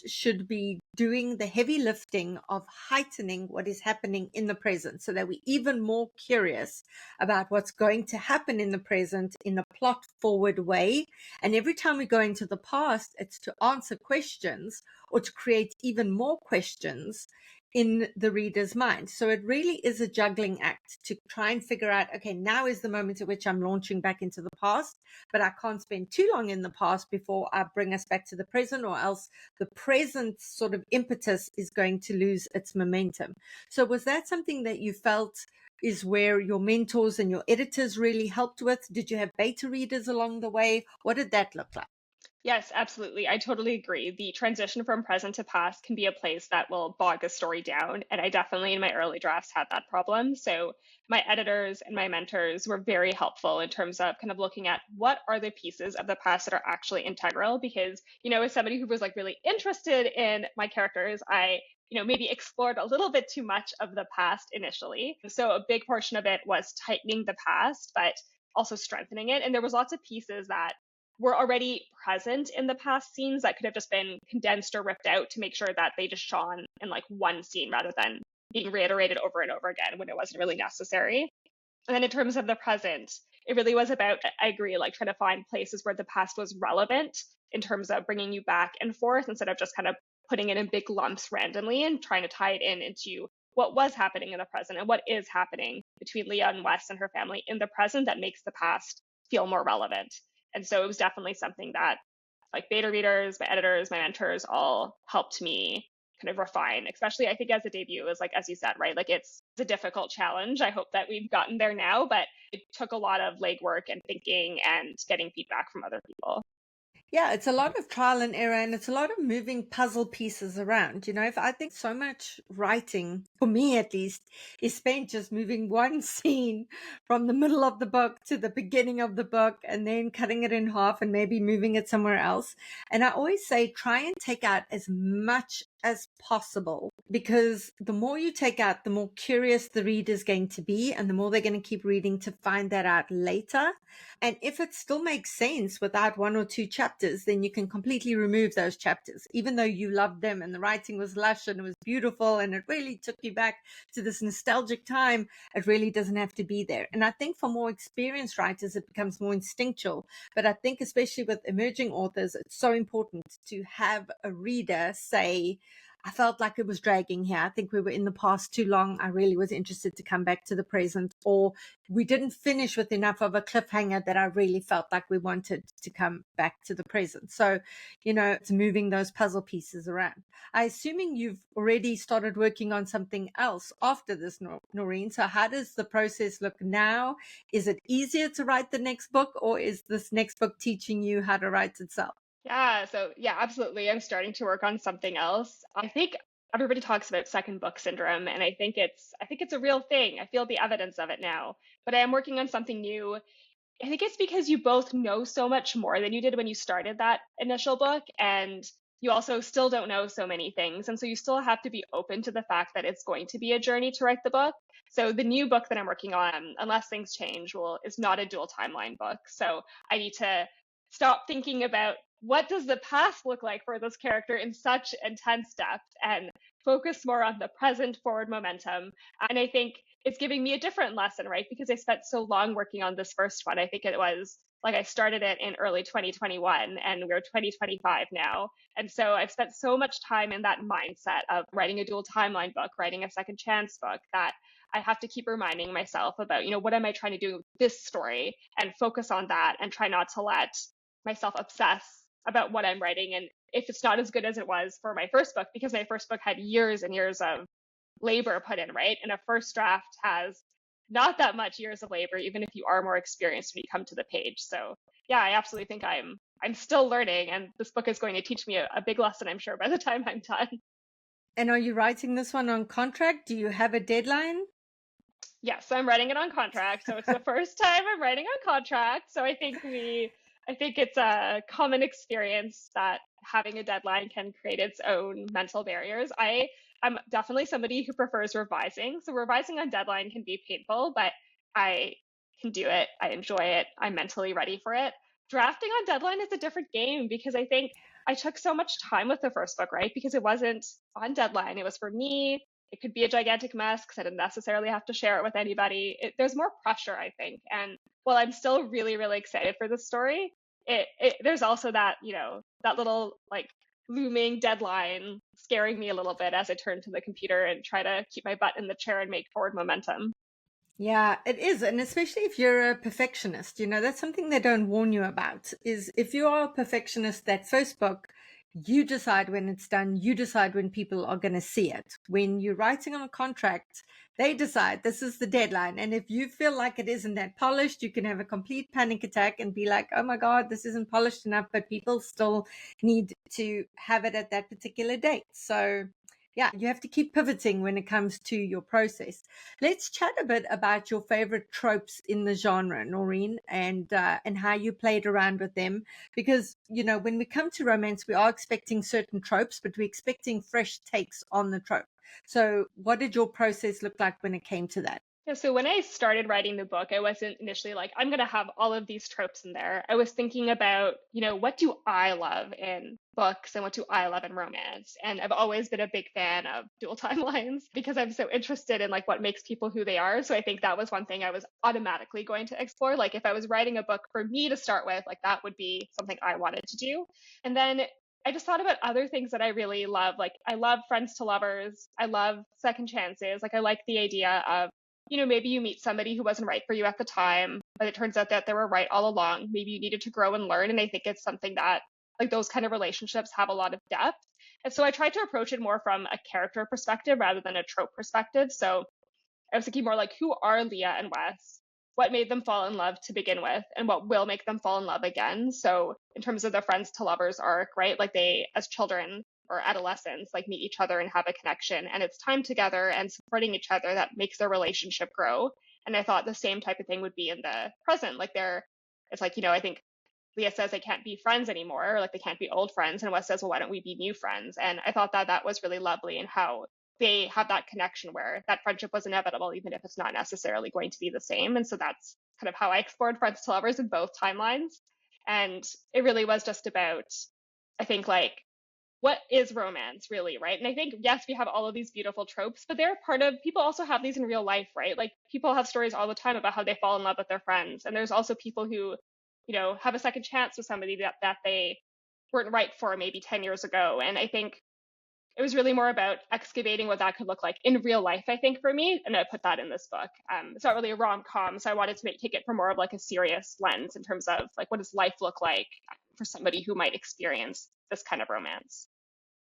should be doing the heavy lifting of heightening what is happening in the present so that we're even more curious about what's going to happen in the present in a plot forward way. And every time we go into the past, it's to answer questions or to create even more questions in the reader's mind. So it really is a juggling act to try and figure out, okay, now is the moment at which I'm launching back into the past, but I can't spend too long in the past before I bring us back to the present, or else the present sort of impetus is going to lose its momentum. So was that something that you felt is where your mentors and your editors really helped with? Did you have beta readers along the way? What did that look like? Yes, absolutely. I totally agree. The transition from present to past can be a place that will bog a story down. And I definitely, in my early drafts, had that problem. So my editors and my mentors were very helpful in terms of kind of looking at what are the pieces of the past that are actually integral. Because, as somebody who was like really interested in my characters, I maybe explored a little bit too much of the past initially. So a big portion of it was tightening the past, but also strengthening it. And there was lots of pieces that were already present in the past scenes that could have just been condensed or ripped out to make sure that they just shone in like one scene rather than being reiterated over and over again when it wasn't really necessary. And then in terms of the present, it really was about, I agree, like trying to find places where the past was relevant in terms of bringing you back and forth instead of just kind of putting it in big lumps randomly and trying to tie it into what was happening in the present and what is happening between Leah and Wes and her family in the present that makes the past feel more relevant. And so it was definitely something that like beta readers, my editors, my mentors all helped me kind of refine, especially I think as a debut is like, as you said, right? Like it's a difficult challenge. I hope that we've gotten there now, but it took a lot of legwork and thinking and getting feedback from other people. Yeah, it's a lot of trial and error and it's a lot of moving puzzle pieces around. If I think so much writing, for me at least, is spent just moving one scene from the middle of the book to the beginning of the book and then cutting it in half and maybe moving it somewhere else. And I always say try and take out as much as possible because the more you take out, the more curious the reader's going to be and the more they're going to keep reading to find that out later. And if it still makes sense without one or two chapters, then you can completely remove those chapters, even though you loved them and the writing was lush and it was beautiful and it really took you back to this nostalgic time. It really doesn't have to be there. And I think for more experienced writers, it becomes more instinctual. But I think especially with emerging authors, it's so important to have a reader say, I felt like it was dragging here. I think we were in the past too long. I really was interested to come back to the present, or we didn't finish with enough of a cliffhanger that I really felt like we wanted to come back to the present. So, it's moving those puzzle pieces around. I'm assuming you've already started working on something else after this, Noreen. So how does the process look now? Is it easier to write the next book, or is this next book teaching you how to write itself? Yeah, so yeah, absolutely. I'm starting to work on something else. I think everybody talks about second book syndrome, and I think it's a real thing. I feel the evidence of it now. But I am working on something new. I think it's because you both know so much more than you did when you started that initial book, and you also still don't know so many things. And so you still have to be open to the fact that it's going to be a journey to write the book. So the new book that I'm working on, unless things change, is not a dual timeline book. So I need to stop thinking about what does the past look like for this character in such intense depth and focus more on the present forward momentum. And I think it's giving me a different lesson, right? Because I spent so long working on this first one. I think it was like I started it in early 2021 and we're 2025 now. And so I've spent so much time in that mindset of writing a dual timeline book, writing a second chance book, that I have to keep reminding myself about, what am I trying to do with this story, and focus on that and try not to let myself obsess about what I'm writing. And if it's not as good as it was for my first book, because my first book had years and years of labor put in, right? And a first draft has not that much years of labor, even if you are more experienced when you come to the page. So yeah, I absolutely think I'm still learning, and this book is going to teach me a big lesson, I'm sure, by the time I'm done. And are you writing this one on contract? Do you have a deadline? Yes, I'm writing it on contract. So it's the first time I'm writing on contract. So I think it's a common experience that having a deadline can create its own mental barriers. I'm definitely somebody who prefers revising. So revising on deadline can be painful, but I can do it. I enjoy it. I'm mentally ready for it. Drafting on deadline is a different game because I think I took so much time with the first book, right? Because it wasn't on deadline. It was for me. It could be a gigantic mess because I didn't necessarily have to share it with anybody. There's more pressure, I think. And while I'm still really, really excited for this story, there's also that, that little like looming deadline scaring me a little bit as I turn to the computer and try to keep my butt in the chair and make forward momentum. Yeah, it is. And especially if you're a perfectionist, that's something they don't warn you about, is if you are a perfectionist, that first book, you decide when it's done, you decide when people are going to see it. When you're writing on a contract, they decide this is the deadline. And if you feel like it isn't that polished, you can have a complete panic attack and be like, oh my God, this isn't polished enough, but people still need to have it at that particular date. So yeah, you have to keep pivoting when it comes to your process. Let's chat a bit about your favorite tropes in the genre, Noreen, and how you played around with them. Because when we come to romance, we are expecting certain tropes, but we're expecting fresh takes on the trope. So, what did your process look like when it came to that? Yeah, so when I started writing the book, I wasn't initially like, I'm going to have all of these tropes in there. I was thinking about, what do I love in books and what do I love in romance? And I've always been a big fan of dual timelines because I'm so interested in like what makes people who they are. So I think that was one thing I was automatically going to explore. Like if I was writing a book for me to start with, like that would be something I wanted to do. And then I just thought about other things that I really love. Like I love friends to lovers. I love second chances. Like I like the idea of maybe you meet somebody who wasn't right for you at the time, but it turns out that they were right all along. Maybe you needed to grow and learn. And I think it's something that like those kind of relationships have a lot of depth. And so I tried to approach it more from a character perspective rather than a trope perspective. So I was thinking more like, who are Leah and Wes? What made them fall in love to begin with, and what will make them fall in love again? So in terms of the friends to lovers arc, right? Like they, as children, or adolescents, like meet each other and have a connection, and it's time together and supporting each other that makes their relationship grow. And I thought the same type of thing would be in the present. Like it's like, I think Leah says they can't be friends anymore, or like they can't be old friends, and Wes says, well, why don't we be new friends? And I thought that was really lovely, and how they have that connection where that friendship was inevitable, even if it's not necessarily going to be the same. And so that's kind of how I explored friends to lovers in both timelines. And it really was just about, I think, like, what is romance really, right? And I think, yes, we have all of these beautiful tropes, but they're part of, people also have these in real life, right? Like people have stories all the time about how they fall in love with their friends. And there's also people who, have a second chance with somebody that they weren't right for maybe 10 years ago. And I think it was really more about excavating what that could look like in real life, I think, for me. And I put that in this book. It's not really a rom-com, so I wanted to take it from more of like a serious lens in terms of like, what does life look like for somebody who might experience this kind of romance?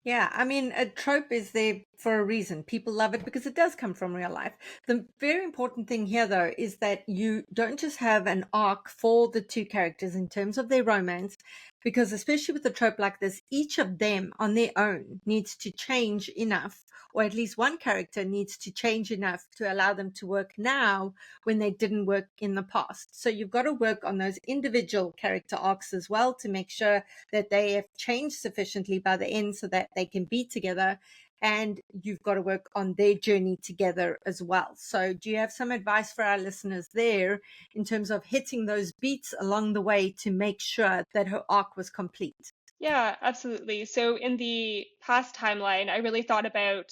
Yeah, I mean, a trope is there for a reason. People love it because it does come from real life. The very important thing here, though, is that you don't just have an arc for the two characters in terms of their romance, because especially with a trope like this, each of them on their own needs to change enough, or at least one character needs to change enough to allow them to work now when they didn't work in the past. So you've got to work on those individual character arcs as well to make sure that they have changed sufficiently by the end so that they can be together. And you've got to work on their journey together as well. So do you have some advice for our listeners there in terms of hitting those beats along the way to make sure that her arc was complete? Yeah, absolutely. So in the past timeline, I really thought about,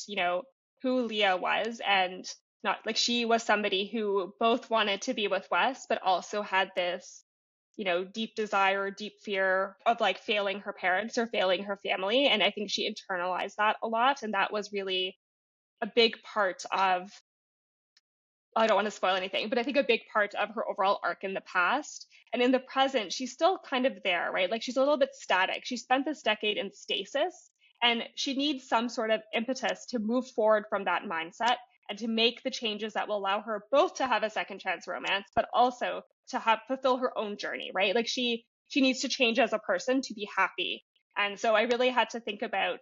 who Leah was, and not like she was somebody who both wanted to be with Wes, but also had this, deep desire, deep fear of like failing her parents or failing her family. And I think she internalized that a lot. And that was really a big part of, I don't want to spoil anything, but I think a big part of her overall arc in the past. And in the present, she's still kind of there, right? Like she's a little bit static. She spent this decade in stasis, and she needs some sort of impetus to move forward from that mindset and to make the changes that will allow her both to have a second chance romance, but also to have fulfill her own journey, right? Like she needs to change as a person to be happy. And so I really had to think about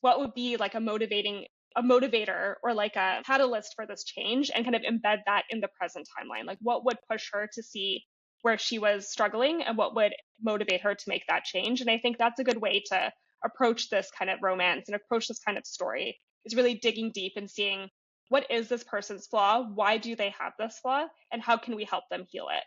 what would be like a motivator or like a catalyst for this change, and kind of embed that in the present timeline. Like what would push her to see where she was struggling and what would motivate her to make that change. And I think that's a good way to approach this kind of romance and approach this kind of story, is really digging deep and seeing what is this person's flaw, why do they have this flaw, and how can we help them heal it.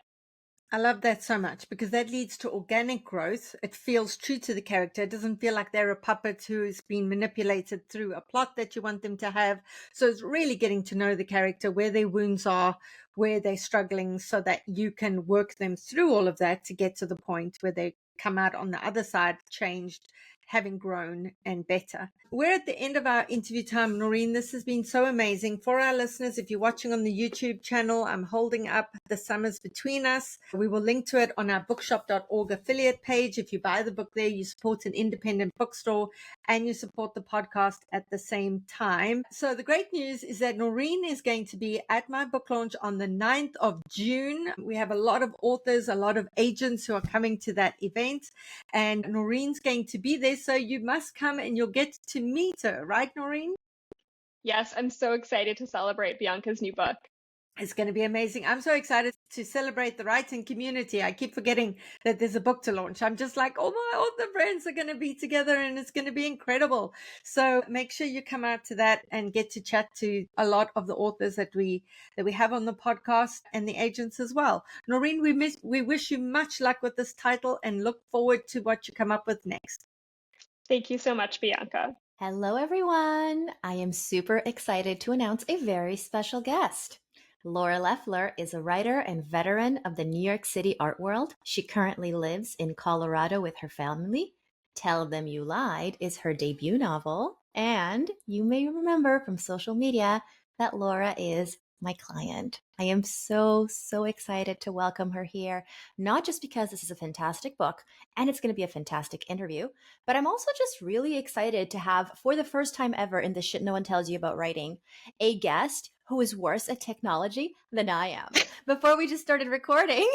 I love that so much because that leads to organic growth. It feels true to the character. It doesn't feel like they're a puppet who's been manipulated through a plot that you want them to have. So it's really getting to know the character, where their wounds are, where they're struggling, so that you can work them through all of that to get to the point where they come out on the other side changed, having grown and better. We're at the end of our interview time, Noreen. This has been so amazing. For our listeners, if you're watching on the YouTube channel, I'm holding up The Summers Between Us. We will link to it on our bookshop.org affiliate page. If you buy the book there, you support an independent bookstore and you support the podcast at the same time. So the great news is that Noreen is going to be at my book launch on the 9th of June. We have a lot of authors, a lot of agents who are coming to that event, and Noreen's going to be there. So you must come and you'll get to meet her, right, Noreen? Yes, I'm so excited to celebrate Bianca's new book. It's going to be amazing. I'm so excited to celebrate the writing community. I keep forgetting that there's a book to launch. I'm just like, all my author friends are going to be together and it's going to be incredible. So make sure you come out to that and get to chat to a lot of the authors that we have on the podcast, and the agents as well. Noreen, we wish you much luck with this title and look forward to what you come up with next. Thank you so much, Bianca. Hello, everyone. I am super excited to announce a very special guest. Laura Loeffler is a writer and veteran of the New York City art world. She currently lives in Colorado with her family. Tell Them You Lied is her debut novel. And you may remember from social media that Laura is my client. I am so excited to welcome her here, not just because this is a fantastic book and it's going to be a fantastic interview, but I'm also just really excited to have, for the first time ever in the Shit No One Tells You About Writing, a guest who is worse at technology than I am. Before we just started recording,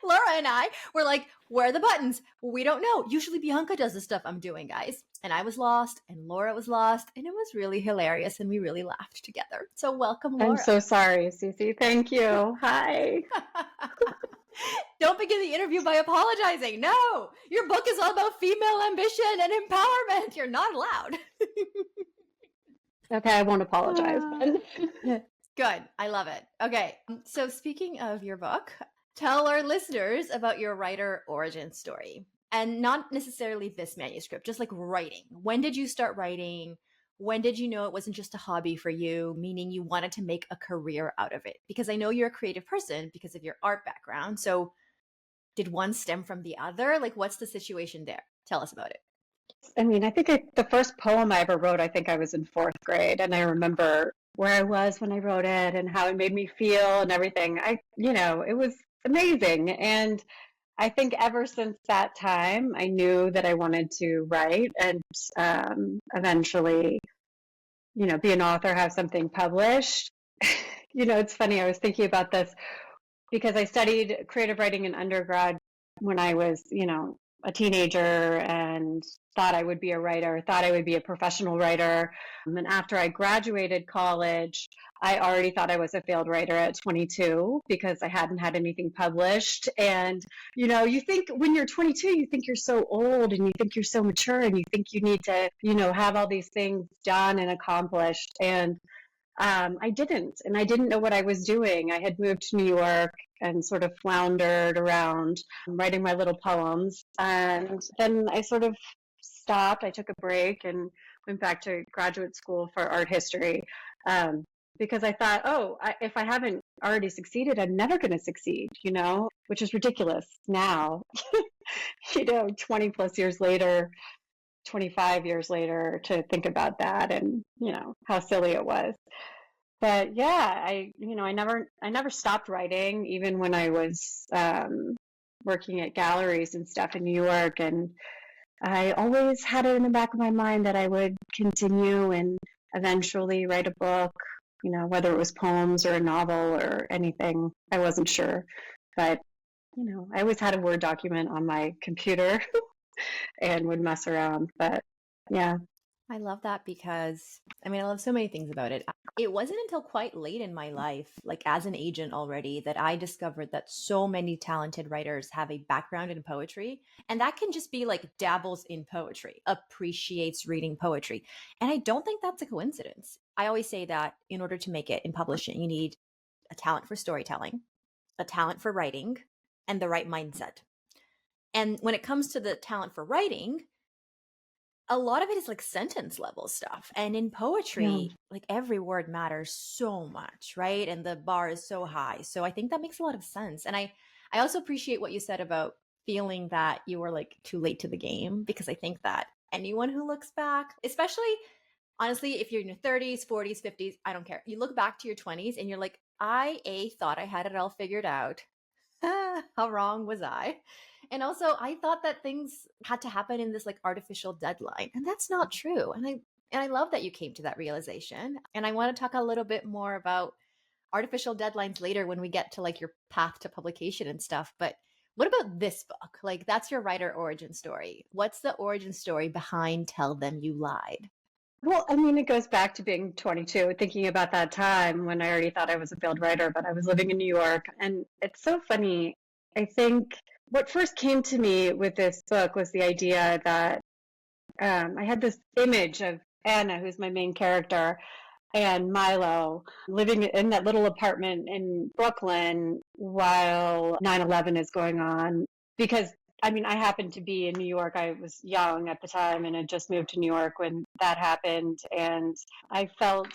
Laura and I were like, where are the buttons? We don't know. Usually Bianca does the stuff I'm doing, guys. And I was lost and Laura was lost, and it was really hilarious and we really laughed together. So welcome, Laura. I'm so sorry, Cece. Thank you. Hi. Don't begin the interview by apologizing. No, your book is all about female ambition and empowerment. You're not allowed. Okay, I won't apologize then. Good. I love it. Okay. So speaking of your book, tell our listeners about your writer origin story, and not necessarily this manuscript, just like writing. When did you start writing? When did you know it wasn't just a hobby for you, meaning you wanted to make a career out of it? Because I know you're a creative person because of your art background. So did one stem from the other? Like, what's the situation there? Tell us about it. I mean, I think the first poem I ever wrote, I think I was in 4th grade, and I remember where I was when I wrote it and how it made me feel and everything. It was amazing. And I think ever since that time, I knew that I wanted to write and eventually, be an author, have something published. It's funny, I was thinking about this because I studied creative writing in undergrad, when I was, a teenager and thought I would be a writer, thought I would be a professional writer. And after I graduated college, I already thought I was a failed writer at 22 because I hadn't had anything published. And, you think when you're 22, you think you're so old and you think you're so mature and you think you need to, have all these things done and accomplished. And I didn't, and I didn't know what I was doing. I had moved to New York and sort of floundered around writing my little poems. And then I sort of stopped. I took a break and went back to graduate school for art history because I thought, if I haven't already succeeded, I'm never going to succeed, which is ridiculous now, 20 plus years later. 25 years later to think about that and how silly it was. But yeah, I never stopped writing even when I was working at galleries and stuff in New York, and I always had it in the back of my mind that I would continue and eventually write a book, whether it was poems or a novel or anything. I wasn't sure, but I always had a Word document on my computer and would mess around. But yeah. I love that because, I love so many things about it. It wasn't until quite late in my life, like as an agent already, that I discovered that so many talented writers have a background in poetry. And that can just be like dabbles in poetry, appreciates reading poetry. And I don't think that's a coincidence. I always say that in order to make it in publishing, you need a talent for storytelling, a talent for writing, and the right mindset. And when it comes to the talent for writing, a lot of it is like sentence level stuff. And in poetry, like every word matters so much, right? And the bar is so high. So I think that makes a lot of sense. And I also appreciate what you said about feeling that you were like too late to the game, because I think that anyone who looks back, especially honestly, if you're in your 30s, 40s, 50s, I don't care. You look back to your 20s and you're like, I thought I had it all figured out. How wrong was I? And also, I thought that things had to happen in this like artificial deadline, and that's not true. And I love that you came to that realization. And I want to talk a little bit more about artificial deadlines later when we get to like your path to publication and stuff. But what about this book? Like, that's your writer origin story. What's the origin story behind Tell Them You Lied? Well, it goes back to being 22, thinking about that time when I already thought I was a failed writer, but I was living in New York. And it's so funny. I think what first came to me with this book was the idea that I had this image of Anna, who's my main character, and Milo living in that little apartment in Brooklyn while 9/11 is going on. Because I happened to be in New York. I was young at the time and had just moved to New York when that happened. And I felt,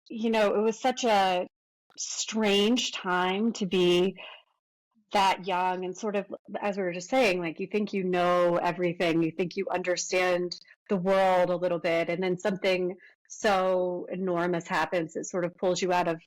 it was such a strange time to be that young and sort of, as we were just saying, like you think you know everything, you think you understand the world a little bit, and then something so enormous happens that sort of pulls you out of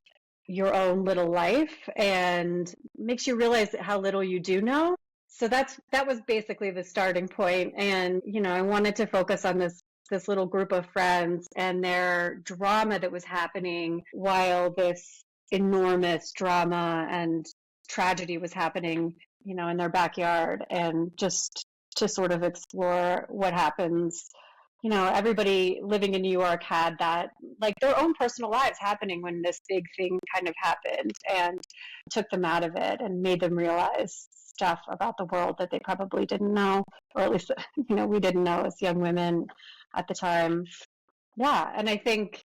your own little life and makes you realize how little you do know. So that was basically the starting point. And, I wanted to focus on this little group of friends and their drama that was happening while this enormous drama and tragedy was happening, in their backyard, and just to sort of explore what happens. Everybody living in New York had that, like their own personal lives happening when this big thing kind of happened and took them out of it and made them realize stuff about the world that they probably didn't know, or at least, we didn't know as young women at the time. Yeah. And I think,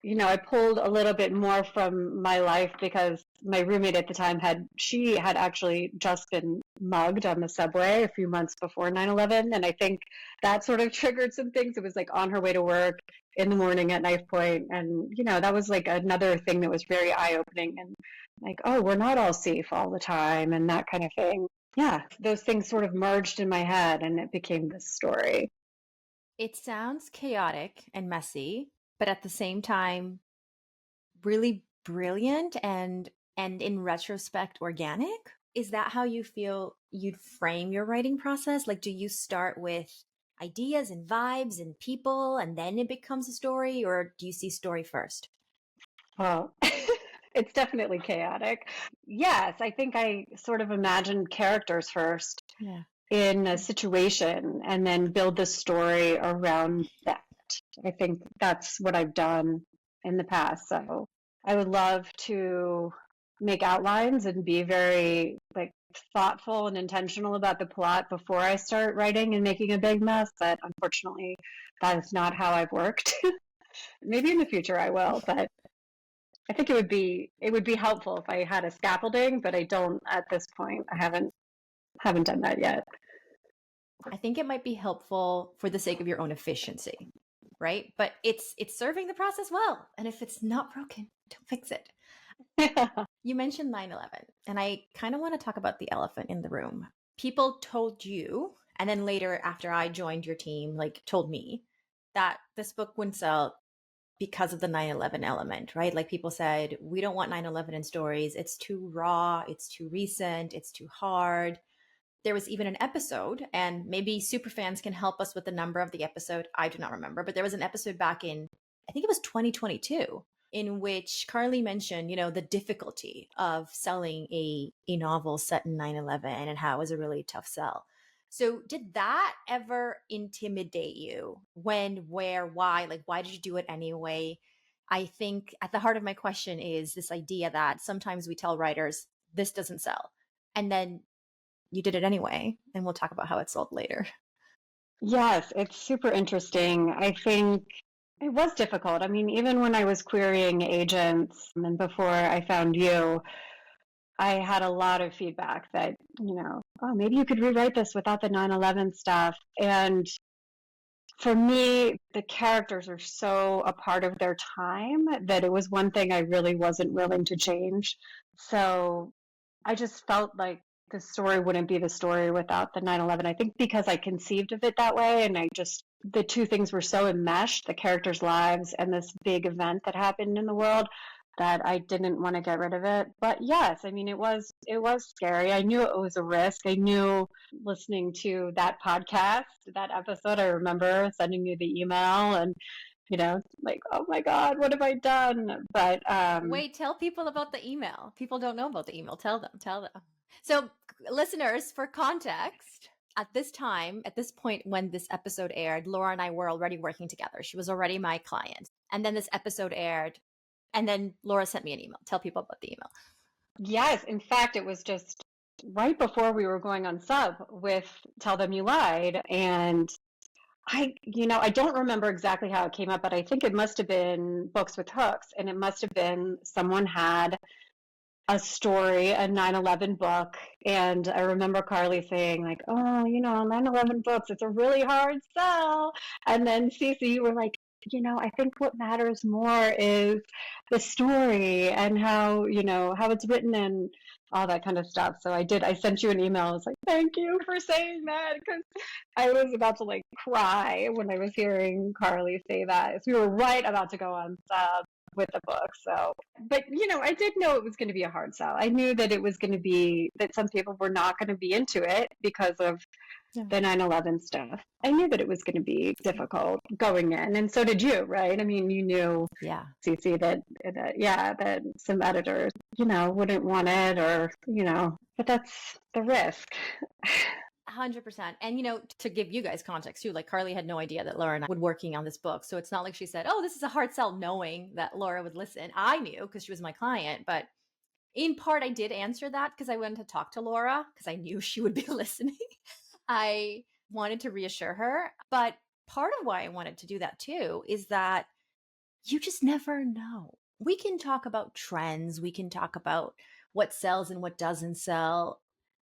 I pulled a little bit more from my life because my roommate at the time had actually just been mugged on the subway a few months before 9/11. And I think that sort of triggered some things. It was like on her way to work in the morning at knife point. And, that was like another thing that was very eye-opening, and like, oh, we're not all safe all the time and that kind of thing. Yeah, those things sort of merged in my head and it became this story. It sounds chaotic and messy, but at the same time, really brilliant and in retrospect, organic. Is that how you feel you'd frame your writing process? Like, do you start with ideas and vibes and people and then it becomes a story, or do you see story first? Well, It's definitely chaotic. Yes, I think I sort of imagined characters first Yeah. in a situation and then build the story around that. I think that's what I've done in the past. So I would love to make outlines and be very like thoughtful and intentional about the plot before I start writing and making a big mess. But unfortunately, that is not how I've worked. Maybe in the future I will, but I think it would be helpful if I had a scaffolding, but I don't at this point. I haven't done that yet. I think it might be helpful for the sake of your own efficiency, right? But it's serving the process well. And if it's not broken, don't fix it. You mentioned 9/11, and I kind of want to talk about the elephant in the room. People told you, and then later after I joined your team, like told me that this book wouldn't sell because of the 9/11 element, right? Like people said, we don't want 9/11 in stories. It's too raw, it's too recent, it's too hard. There was even an episode, and maybe superfans can help us with the number of the episode. I do not remember, but there was an episode back in, I think it was 2022, in which Carly mentioned, the difficulty of selling a novel set in 9/11 and how it was a really tough sell. So did that ever intimidate you? When, where, why? Like, why did you do it anyway? I think at the heart of my question is this idea that sometimes we tell writers, this doesn't sell. And then you did it anyway. And we'll talk about how it sold later. Yes, it's super interesting. I think it was difficult. I mean, even when I was querying agents and before I found you, I had a lot of feedback that, oh, maybe you could rewrite this without the 9/11 stuff. And for me, the characters are so a part of their time that it was one thing I really wasn't willing to change. So I just felt like the story wouldn't be the story without the 9/11. I think because I conceived of it that way, and the two things were so enmeshed, the characters' lives and this big event that happened in the world, that I didn't want to get rid of it. But yes, I mean, it was scary. I knew it was a risk. I knew listening to that podcast, that episode, I remember sending you the email and like, oh my God, what have I done? But Wait, tell people about the email. People don't know about the email. Tell them. So, listeners, for context, at this point when this episode aired, Laura and I were already working together. She was already my client. And then this episode aired, and then Laura sent me an email. Tell people about the email. yes, in fact, it was just right before we were going on sub with Tell Them You Lied. And I don't remember exactly how it came up, but I think it must have been Books with Hooks. And it must have been someone had a story, a 9/11 book. And I remember Carly saying like, oh, 9/11 books, it's a really hard sell. And then Cece, you were like, I think what matters more is the story and how it's written and all that kind of stuff. So I sent you an email. I was like, thank you for saying that, because I was about to like cry when I was hearing Carly say that. So we were right about to go on sub with the book. So, but I did know it was going to be a hard sell. I knew that it was going to be that some people were not going to be into it because of the 9/11 stuff. I knew that it was going to be difficult going in, and so did you, right? I mean, you knew, Cece, that some editors, wouldn't want it, or but that's the risk. 100%. And, to give you guys context too, like Carly had no idea that Laura and I would working on this book. So it's not like she said, oh, this is a hard sell, knowing that Laura would listen. I knew because she was my client, but in part I did answer that because I went to talk to Laura because I knew she would be listening. I wanted to reassure her, but part of why I wanted to do that too is that you just never know. We can talk about trends. We can talk about what sells and what doesn't sell.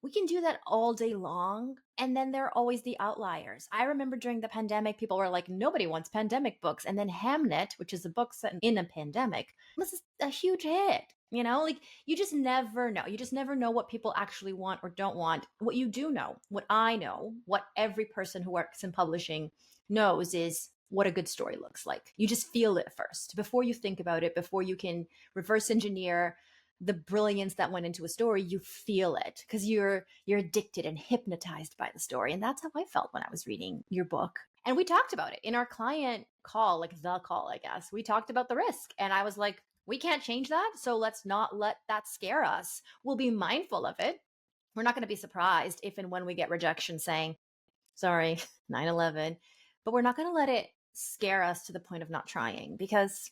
We can do that all day long. And then there are always the outliers. I remember during the pandemic, people were like, nobody wants pandemic books. And then Hamnet, which is a book set in a pandemic, was a huge hit. Like you just never know. You just never know what people actually want or don't want. What you do know, what I know, what every person who works in publishing knows is what a good story looks like. You just feel it first before you think about it, before you can reverse engineer the brilliance that went into a story. You feel it because you're addicted and hypnotized by the story. And that's how I felt when I was reading your book. And we talked about it in our client call, like the call, I guess. We talked about the risk. And I was like, We can't change that. So let's not let that scare us. We'll be mindful of it. We're not going to be surprised if and when we get rejection saying, sorry, 9/11, but we're not going to let it scare us to the point of not trying, because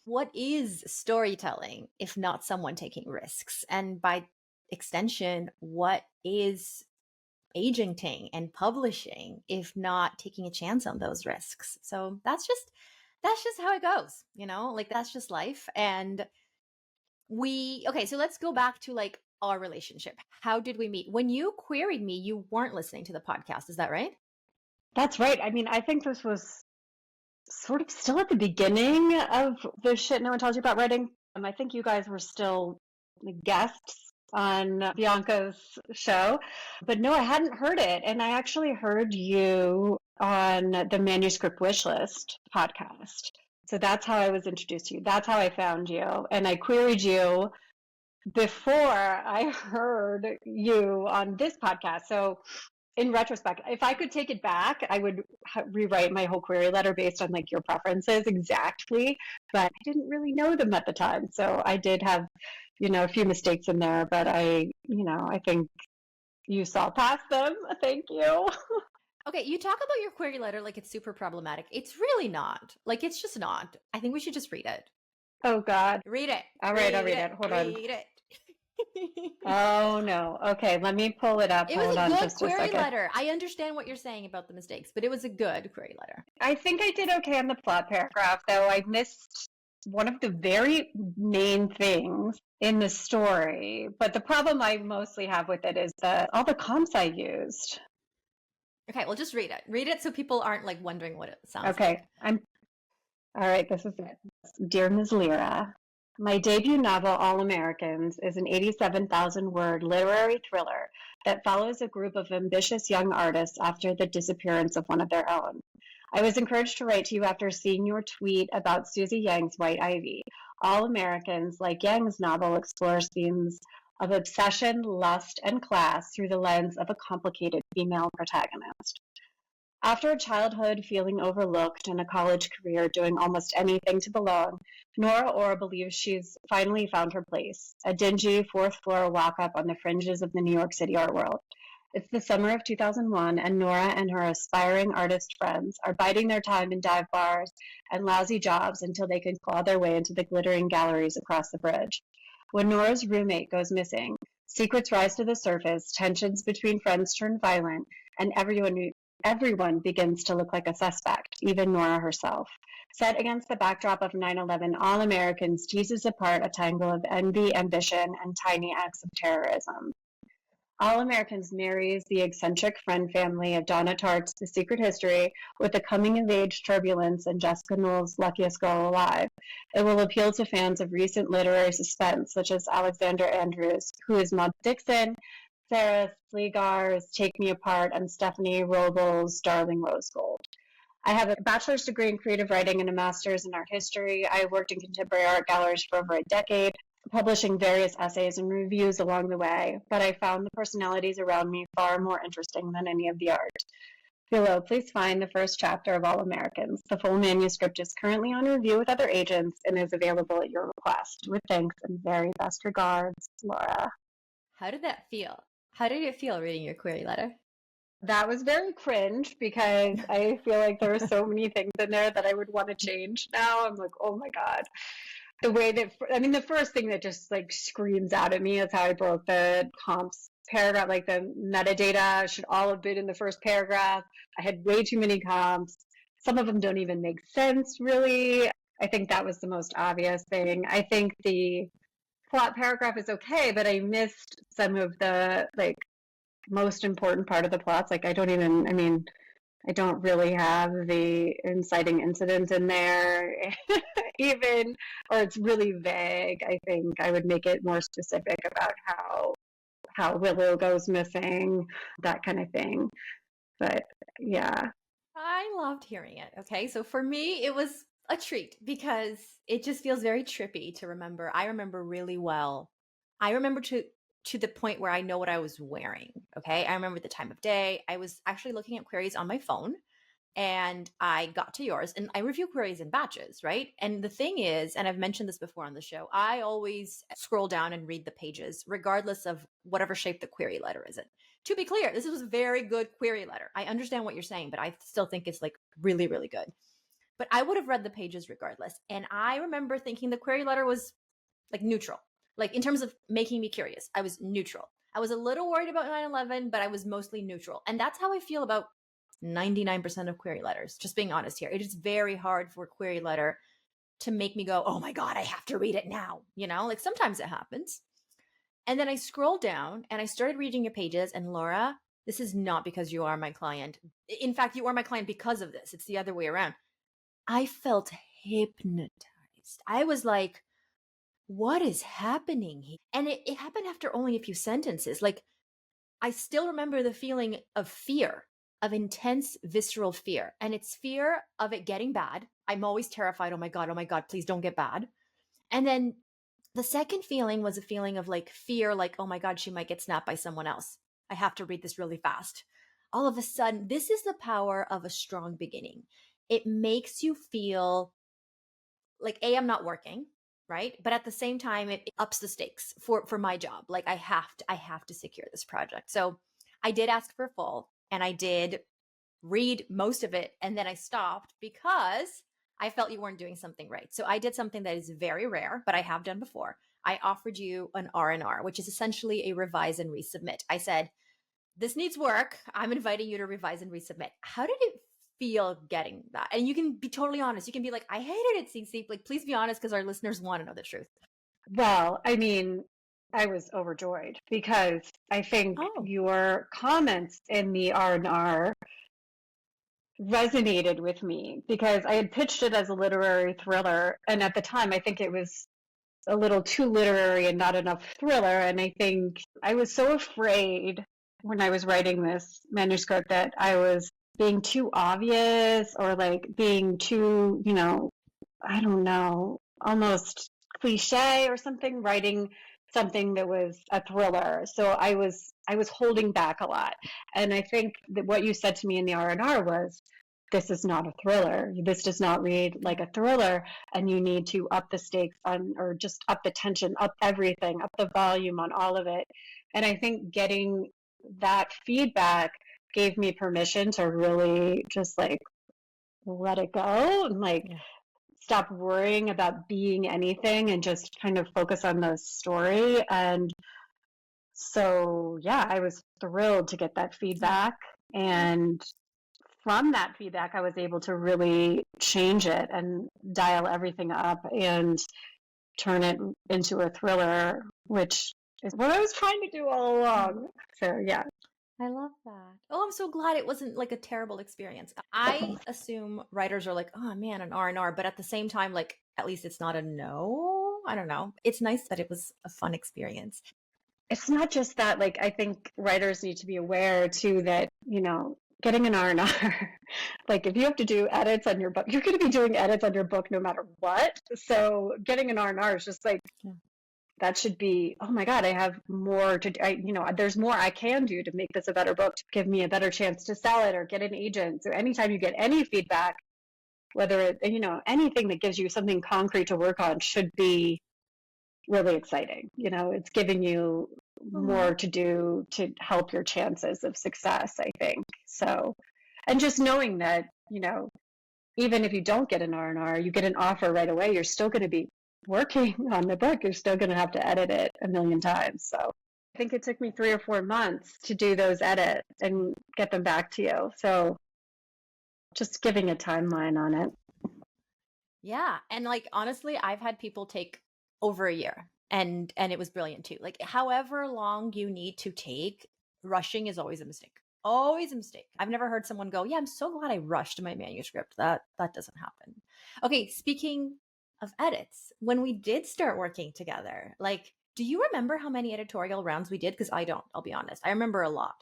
what is storytelling if not someone taking risks? And by extension, what is agenting and publishing if not taking a chance on those risks? So that's just how it goes, like that's just life. And okay, so let's go back to like our relationship. How did we meet? When you queried me, you weren't listening to the podcast. Is that right? That's right. I mean, I think this was sort of still at the beginning of the shit no one tells you about writing. I think you guys were still guests on Bianca's show, but no, I hadn't heard it. And I actually heard you on the Manuscript Wishlist podcast. So that's how I was introduced to you. That's how I found you. And I queried you before I heard you on this podcast. So in retrospect, if I could take it back, I would rewrite my whole query letter based on like your preferences exactly, but I didn't really know them at the time. So I did have, a few mistakes in there, but I think you saw past them. Thank you. Okay, you talk about your query letter like it's super problematic. It's really not. Like, it's just not. I think we should just read it. Oh, God. Read it. All right, I'll read it. Hold on. Read it. Oh, no. Okay, let me pull it up. It was a good query letter. I understand what you're saying about the mistakes, but it was a good query letter. I think I did okay on the plot paragraph, though I missed one of the very main things in the story. But the problem I mostly have with it is all the comps I used. Okay, well, just read it. Read it so people aren't like wondering what it sounds like. Okay, all right, this is it. Dear Ms. Lyra, my debut novel, All Americans, is an 87,000-word literary thriller that follows a group of ambitious young artists after the disappearance of one of their own. I was encouraged to write to you after seeing your tweet about Susie Yang's White Ivy. All Americans, like Yang's novel, explores themes of obsession, lust, and class through the lens of a complicated female protagonist. After a childhood feeling overlooked and a college career doing almost anything to belong, Nora Orr believes she's finally found her place, a dingy fourth-floor walk-up on the fringes of the New York City art world. It's the summer of 2001, and Nora and her aspiring artist friends are biding their time in dive bars and lousy jobs until they can claw their way into the glittering galleries across the bridge. When Nora's roommate goes missing, secrets rise to the surface, tensions between friends turn violent, and everyone begins to look like a suspect, even Nora herself. Set against the backdrop of 9/11, All Americans teases apart a tangle of envy, ambition, and tiny acts of terrorism. All Americans marries the eccentric friend family of Donna Tartt's The Secret History with the coming-of-age turbulence and Jessica Null's Luckiest Girl Alive. It will appeal to fans of recent literary suspense, such as Alexander Andrews, Who is Maud Dixon, Sarah Sleegar's Take Me Apart, and Stephanie Robles' Darling Rose Gold. I have a bachelor's degree in creative writing and a master's in art history. I worked in contemporary art galleries for over a decade, publishing various essays and reviews along the way, but I found the personalities around me far more interesting than any of the art. Below, please find the first chapter of All Americans. The full manuscript is currently on review with other agents and is available at your request. With thanks and very best regards, Laura. How did that feel? How did it feel reading your query letter? That was very cringe because I feel like there are so many things in there that I would want to change now. I'm like, oh my God. The way that, the first thing that just like screams out at me is how I broke the comps paragraph, like the metadata should all have been in the first paragraph. I had way too many comps. Some of them don't even make sense, really. I think that was the most obvious thing. I think the plot paragraph is okay, but I missed some of the like most important part of the plots. Like I don't really have the inciting incident in there even, or it's really vague. I think I would make it more specific about how Willow goes missing, that kind of thing. But yeah. I loved hearing it. Okay. So for me, it was a treat because it just feels very trippy to remember. I remember really well. I remember to the point where I know what I was wearing. Okay. I remember the time of day. I was actually looking at queries on my phone and I got to yours, and I review queries in batches, right? And the thing is, and I've mentioned this before on the show, I always scroll down and read the pages, regardless of whatever shape the query letter is in. To be clear, this was a very good query letter. I understand what you're saying, but I still think it's like really, really good. But I would have read the pages regardless. And I remember thinking the query letter was like neutral, like in terms of making me curious. I was neutral. I was a little worried about 9/11, but I was mostly neutral. And that's how I feel about 99% of query letters, just being honest here. It is very hard for a query letter to make me go, oh my God, I have to read it now. You know, like sometimes it happens. And then I scrolled down and I started reading your pages. And Laura, this is not because you are my client. In fact, you are my client because of this. It's the other way around. I felt hypnotized. I was like, what is happening here? And it happened after only a few sentences. Like, I still remember the feeling of fear, of intense visceral fear. And it's fear of it getting bad. I'm always terrified. Oh my God, please don't get bad. And then the second feeling was a feeling of like fear, like, oh my God, she might get snapped by someone else. I have to read this really fast. All of a sudden, this is the power of a strong beginning. It makes you feel like, A, I'm not working, right? But at the same time, it ups the stakes for my job. Like I have to secure this project. So I did ask for full, and I did read most of it. And then I stopped because I felt you weren't doing something right. So I did something that is very rare, but I have done before. I offered you an R&R, which is essentially a revise and resubmit. I said, this needs work. I'm inviting you to revise and resubmit. How did it feel getting that? And you can be totally honest. You can be like, I hated it, CC. Like, please be honest, because our listeners want to know the truth. Well, I mean, I was overjoyed because I think your comments in the R&R resonated with me because I had pitched it as a literary thriller. And at the time, I think it was a little too literary and not enough thriller. And I think I was so afraid when I was writing this manuscript that I was being too obvious or like being too, I don't know, almost cliche or something, writing something that was a thriller. So I was holding back a lot. And I think that what you said to me in the R&R was, this is not a thriller. This does not read like a thriller, and you need to up the stakes or just up the tension, up everything, up the volume on all of it. And I think getting that feedback gave me permission to really just like let it go and stop worrying about being anything and just kind of focus on the story. And so, yeah, I was thrilled to get that feedback. And from that feedback, I was able to really change it and dial everything up and turn it into a thriller, which is what I was trying to do all along. So, yeah. I love that. Oh, I'm so glad it wasn't like a terrible experience. I assume writers are like, oh man, an R&R, but at the same time, like, at least it's not a no. I don't know. It's nice that it was a fun experience. It's not just that, like, I think writers need to be aware too that, getting an R&R, like if you have to do edits on your book, you're going to be doing edits on your book no matter what. So getting an R&R is just like, that should be, oh my God, I have more to do. There's more I can do to make this a better book, to give me a better chance to sell it or get an agent. So anytime you get any feedback, whether it, anything that gives you something concrete to work on should be really exciting. It's giving you more to do to help your chances of success, I think. So, and just knowing that, even if you don't get an R&R, you get an offer right away, you're still going to be working on the book. You're still going to have to edit it a million times. So I think it took me 3 or 4 months to do those edits and get them back to you. So just giving a timeline on it. Yeah. And like, honestly, I've had people take over a year and it was brilliant too. Like however long you need to take, rushing is always a mistake. Always a mistake. I've never heard someone go, yeah, I'm so glad I rushed my manuscript. That doesn't happen. Okay. Speaking of edits, when we did start working together, like, do you remember how many editorial rounds we did? Because I don't, I'll be honest. I remember a lot.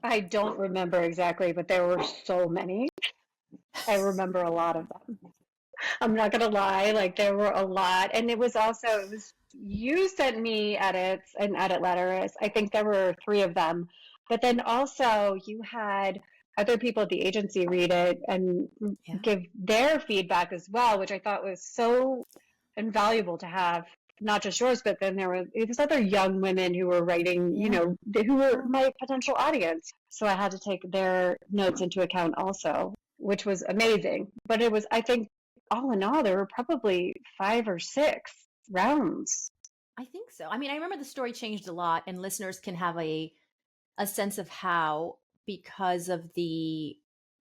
I don't remember exactly, but there were so many. I remember a lot of them. I'm not going to lie. Like there were a lot. And it was you sent me edits and edit letters. I think there were 3 of them. But then also you had other people at the agency read it and give their feedback as well, which I thought was so invaluable to have. Not just yours, but then there was other young women who were writing, who were my potential audience. So I had to take their notes into account also, which was amazing. But it was, I think, all in all, there were probably 5 or 6 rounds. I think so. I mean, I remember the story changed a lot, and listeners can have a sense of how, because of the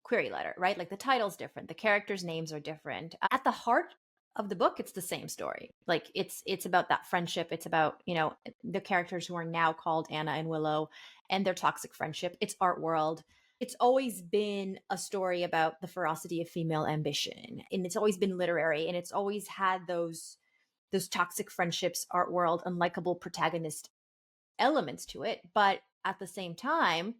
query letter, right? Like the title's different, the characters' names are different. At the heart of the book, it's the same story. Like it's about that friendship. It's about, the characters who are now called Anna and Willow and their toxic friendship. It's art world. It's always been a story about the ferocity of female ambition, and it's always been literary, and it's always had those toxic friendships, art world, unlikable protagonist elements to it. But at the same time,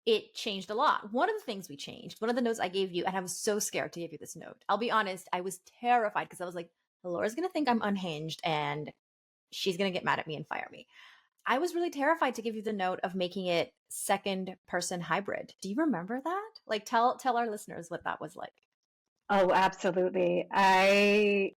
it changed a lot. One of the things we changed, one of the notes I gave you, and I was so scared to give you this note. I'll be honest, I was terrified because I was like, Laura's going to think I'm unhinged and she's going to get mad at me and fire me. I was really terrified to give you the note of making it second person hybrid. Do you remember that? Like tell our listeners what that was like. Oh, absolutely. I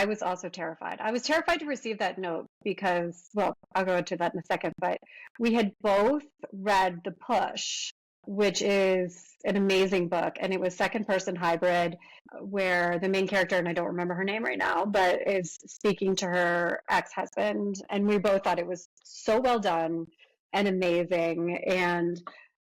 was also terrified. I was terrified to receive that note because, well, I'll go into that in a second, but we had both read The Push, which is an amazing book. And it was second person hybrid where the main character, and I don't remember her name right now, but is speaking to her ex-husband. And we both thought it was so well done and amazing. And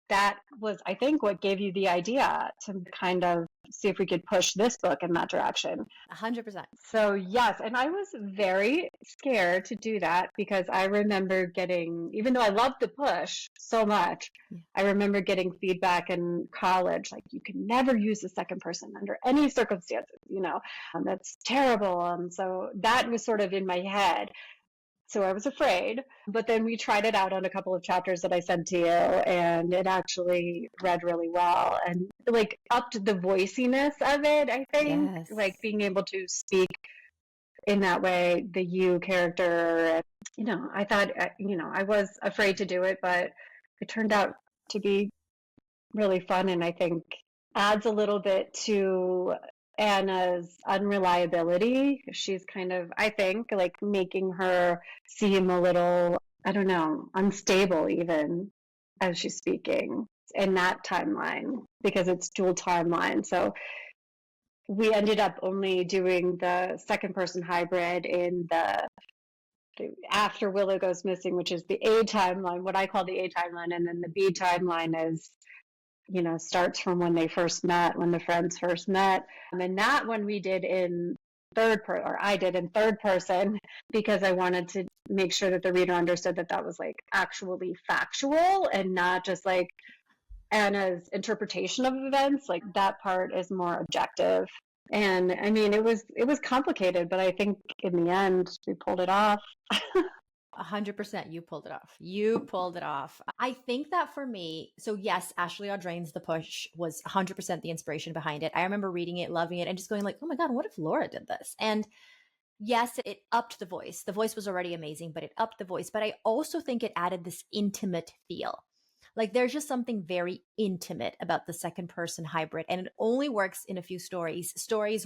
that was, I think, what gave you the idea to kind of see if we could push this book in that direction. 100%. So yes, and I was very scared to do that because I remember getting, even though I loved The Push so much, I remember getting feedback in college, like you can never use the second person under any circumstances, that's terrible. So that was sort of in my head. So I was afraid, but then we tried it out on a couple of chapters that I sent to you, and it actually read really well and like upped the voiciness of it, I think. Yes. Like being able to speak in that way, the you character, I thought, I was afraid to do it, but it turned out to be really fun, and I think adds a little bit to Anna's unreliability. She's kind of, I think, like making her seem a little, I don't know, unstable even as she's speaking in that timeline because it's dual timeline. So we ended up only doing the second person hybrid in the after Willow goes missing, which is the A timeline, what I call the A timeline, and then the B timeline is starts from when they first met, when the friends first met. And that one we did in I did in third person because I wanted to make sure that the reader understood that that was like actually factual and not just like Anna's interpretation of events. Like that part is more objective. And I mean, it was complicated, but I think in the end we pulled it off. 100%. You pulled it off. You pulled it off. I think that for me, so yes, Ashley Audrain's The Push was 100% the inspiration behind it. I remember reading it, loving it, and just going like, oh my God, what if Laura did this? And yes, it upped the voice. The voice was already amazing, but it upped the voice. But I also think it added this intimate feel. Like there's just something very intimate about the second person hybrid. And it only works in a few stories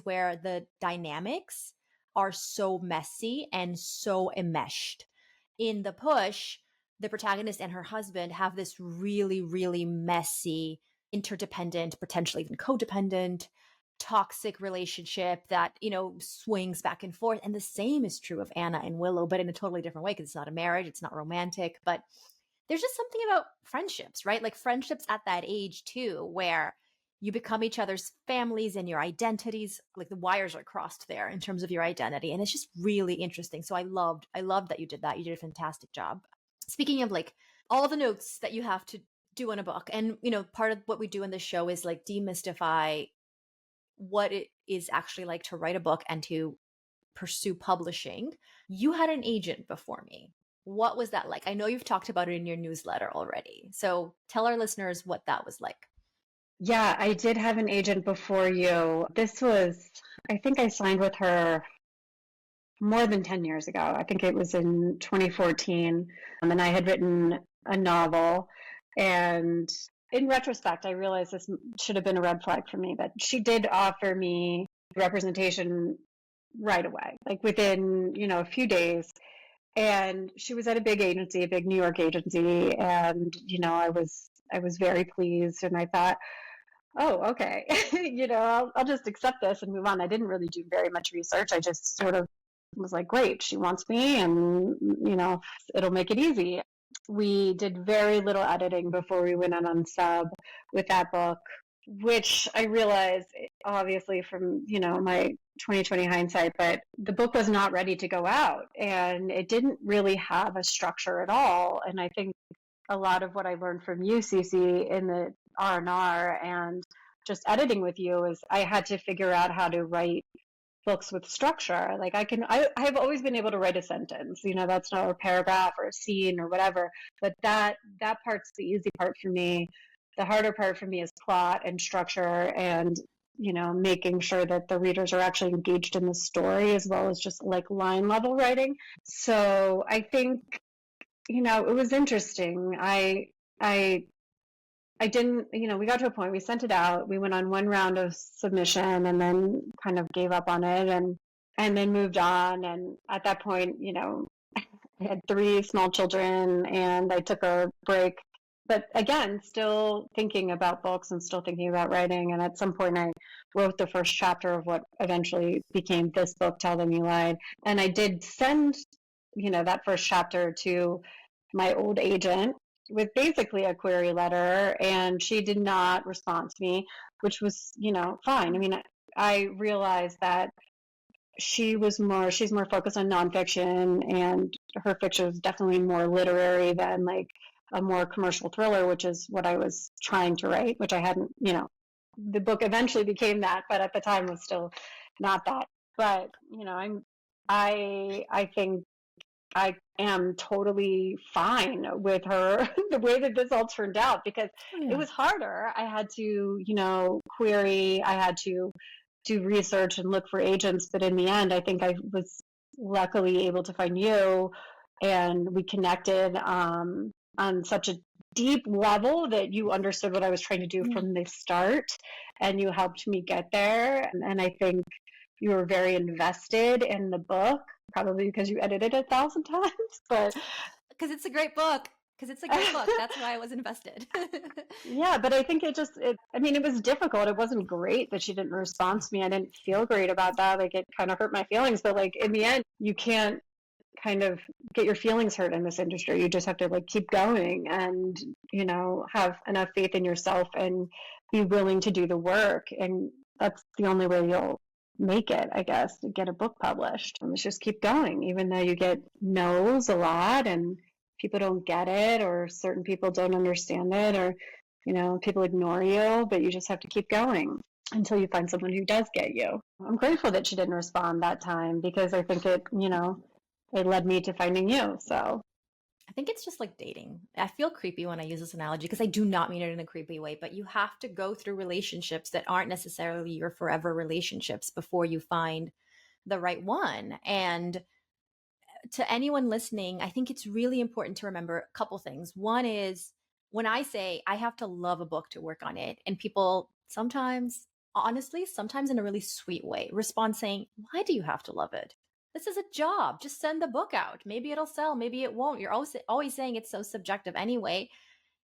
where the dynamics are so messy and so enmeshed. In The Push, the protagonist and her husband have this really, really messy, interdependent, potentially even codependent, toxic relationship that, swings back and forth. And the same is true of Anna and Willow, but in a totally different way because it's not a marriage, it's not romantic, but there's just something about friendships, right? Like friendships at that age too, where you become each other's families and your identities, like the wires are crossed there in terms of your identity. And it's just really interesting. So I loved that you did that. You did a fantastic job. Speaking of like all the notes that you have to do in a book. And, part of what we do in this show is like demystify what it is actually like to write a book and to pursue publishing. You had an agent before me. What was that like? I know you've talked about it in your newsletter already. So tell our listeners what that was like. Yeah, I did have an agent before you. I think I signed with her more than 10 years ago. I think it was in 2014. And I had written a novel and in retrospect, I realized this should have been a red flag for me, but she did offer me representation right away, like within, a few days. And she was at a big agency, a big New York agency. And, I was very pleased. And I thought, oh, okay, I'll just accept this and move on. I didn't really do very much research. I just sort of was like, great, she wants me, and, it'll make it easy. We did very little editing before we went on sub with that book, which I realized, obviously, from, my 2020 hindsight, but the book was not ready to go out, and it didn't really have a structure at all. And I think a lot of what I learned from you, Cece, in the R&R and just editing with you is I had to figure out how to write books with structure. Like I have always been able to write a sentence, that's not a paragraph or a scene or whatever, but that part's the easy part for me. The harder part for me is plot and structure and, making sure that the readers are actually engaged in the story as well as just like line level writing. So I think, it was interesting. I didn't, we got to a point, we sent it out, we went on one round of submission and then kind of gave up on it and then moved on. And at that point, I had 3 small children and I took a break, but again, still thinking about books and still thinking about writing. And at some point I wrote the first chapter of what eventually became this book, Tell Them You Lied. And I did send, that first chapter to my old agent with basically a query letter, and she did not respond to me, which was, fine. I mean, I realized that she's more focused on nonfiction, and her fiction was definitely more literary than like a more commercial thriller, which is what I was trying to write, which I hadn't, the book eventually became that, but at the time was still not that. But, I think I am totally fine with her, the way that this all turned out, because it was harder. I had to, query, I had to do research and look for agents. But in the end, I think I was luckily able to find you, and we connected on such a deep level that you understood what I was trying to do from the start, and you helped me get there. And I think you were very invested in the book, probably because you edited it 1,000 times, but because it's a great book. That's why I was invested. Yeah, but I think it was difficult. It wasn't great that she didn't respond to me. I didn't feel great about that. Like, it kind of hurt my feelings, but like in the end, you can't kind of get your feelings hurt in this industry. You just have to like keep going and, have enough faith in yourself and be willing to do the work. And that's the only way you'll make it, I guess, to get a book published. And let's just keep going, even though you get no's a lot and people don't get it, or certain people don't understand it, or, people ignore you, but you just have to keep going until you find someone who does get you. I'm grateful that she didn't respond that time, because I think it led me to finding you. So I think it's just like dating. I feel creepy when I use this analogy because I do not mean it in a creepy way, but you have to go through relationships that aren't necessarily your forever relationships before you find the right one. And to anyone listening, I think it's really important to remember a couple things. One is, when I say I have to love a book to work on it, and people sometimes, honestly, sometimes in a really sweet way, respond saying, why do you have to love it? This is a job. Just send the book out. Maybe it'll sell. Maybe it won't. You're always saying it's so subjective anyway.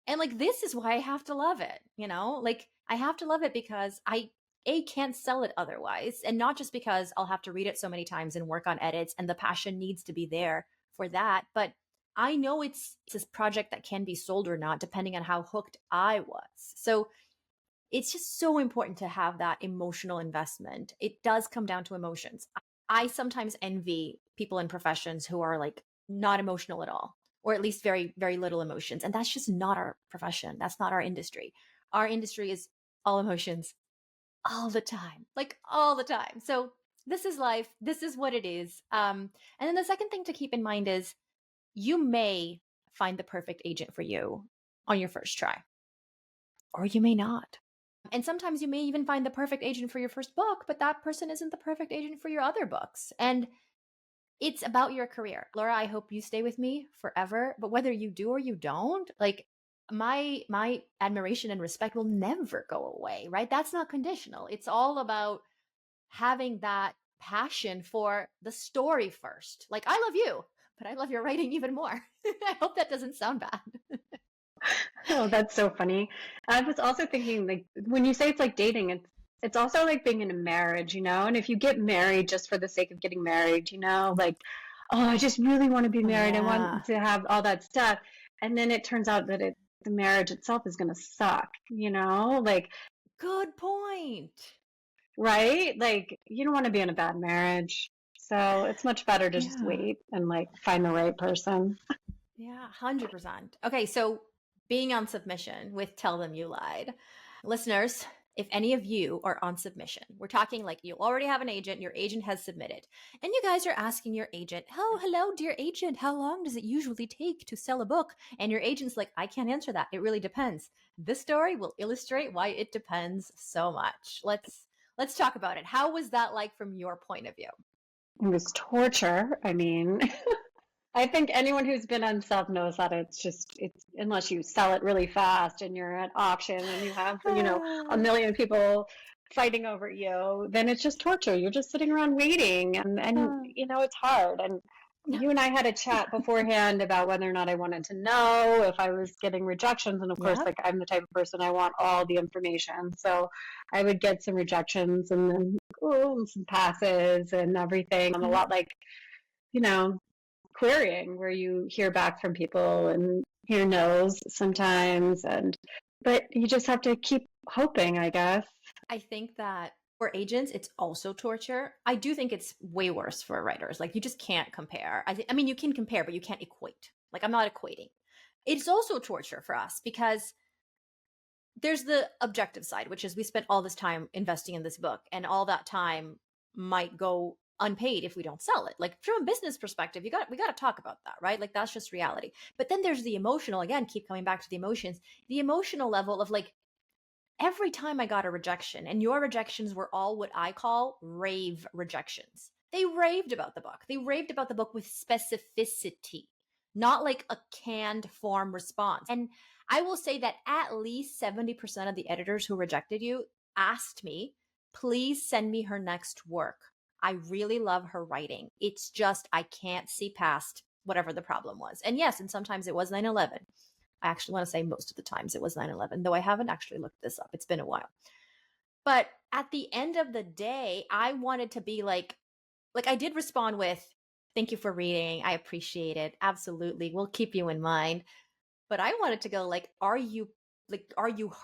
And like, this is why I have to love it. Like, I have to love it because I can't sell it otherwise. And not just because I'll have to read it so many times and work on edits, and the passion needs to be there for that. But I know it's this project that can be sold or not, depending on how hooked I was. So it's just so important to have that emotional investment. It does come down to emotions. I sometimes envy people in professions who are like not emotional at all, or at least very, very little emotions. And that's just not our profession. That's not our industry. Our industry is all emotions all the time, like all the time. So this is life. This is what it is. And then the second thing to keep in mind is you may find the perfect agent for you on your first try, or you may not. And sometimes you may even find the perfect agent for your first book, but that person isn't the perfect agent for your other books. And it's about your career. Laura, I hope you stay with me forever, but whether you do or you don't, like, my admiration and respect will never go away, right? That's not conditional. It's all about having that passion for the story first. Like, I love you, but I love your writing even more. I hope that doesn't sound bad. Oh, that's so funny. I was also thinking, like, when you say it's like dating, it's also like being in a marriage, you know? And if you get married just for the sake of getting married, you know, like, oh, I just really want to be Oh, married. I yeah. want to have all that stuff. And then it turns out that the marriage itself is going to suck, you know? Like, Good point. right? Like, you don't want to be in a bad marriage. So it's much better to just Yeah. wait and like find the right person. Yeah, 100%. Okay, so being on submission with Tell Them You Lied. Listeners, if any of you are on submission, we're talking like you already have an agent, your agent has submitted, and you guys are asking your agent, oh, hello, dear agent, how long does it usually take to sell a book? And your agent's like, I can't answer that. It really depends. This story will illustrate why it depends so much. Let's talk about it. How was that like from your point of view? It was torture. I mean, I think anyone who's been on sub knows that it's unless you sell it really fast and you're at auction and you have, you know, a million people fighting over you, then it's just torture. You're just sitting around waiting and you know, it's hard. And you and I had a chat beforehand about whether or not I wanted to know if I was getting rejections. And of course, Yep. like I'm the type of person, I want all the information. So I would get some rejections and then some passes and everything. I'm a lot like, you know, querying where you hear back from people and hear no's sometimes, but you just have to keep hoping, I guess. I think that for agents, it's also torture. I do think it's way worse for writers. Like, you just can't compare. I mean, you can compare, but you can't equate. Like, I'm not equating. It's also torture for us because there's the objective side, which is we spent all this time investing in this book, and all that time might go unpaid if we don't sell it. Like, from a business perspective, we got to talk about that, right? Like, that's just reality. But then there's the emotional, again, keep coming back to the emotions, the emotional level of like, every time I got a rejection, and your rejections were all what I call rave rejections. They raved about the book. They raved about the book with specificity, not like a canned form response. And I will say that at least 70% of the editors who rejected you asked me, please send me her next work. I really love her writing. It's just, I can't see past whatever the problem was. And yes, and sometimes it was 9/11. I actually want to say most of the times it was 9/11, though I haven't actually looked this up. It's been a while. But at the end of the day, I wanted to be like I did respond with, thank you for reading. I appreciate it. Absolutely. We'll keep you in mind. But I wanted to go like, are you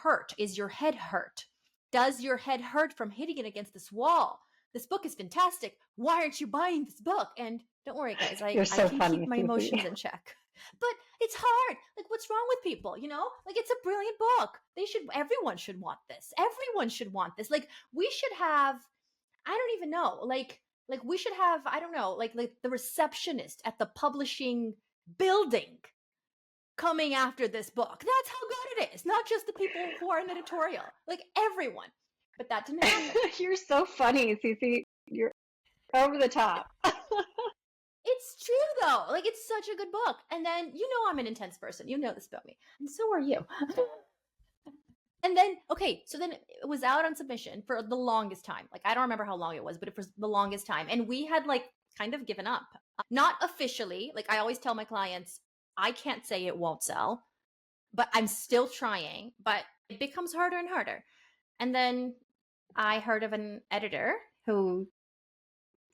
hurt? Is your head hurt? Does your head hurt from hitting it against this wall? This book is fantastic. Why aren't you buying this book? And don't worry, guys, I can funny, keep my Susie. emotions in check. But it's hard. Like, what's wrong with people? You know, like, it's a brilliant book. Everyone should want this. Everyone should want this. Like, we should have, I don't even know, like we should have, I don't know, like the receptionist at the publishing building coming after this book. That's how good it is. Not just the people who are in editorial, like everyone. But that didn't happen. You're so funny, Cece. You're over the top. It's true though. Like, it's such a good book. And then, you know, I'm an intense person. You know this about me. And so are you. And then, okay, so then it was out on submission for the longest time. Like, I don't remember how long it was, but it was the longest time. And we had like kind of given up. Not officially. Like, I always tell my clients, I can't say it won't sell, but I'm still trying. But it becomes harder and harder. And then I heard of an editor who,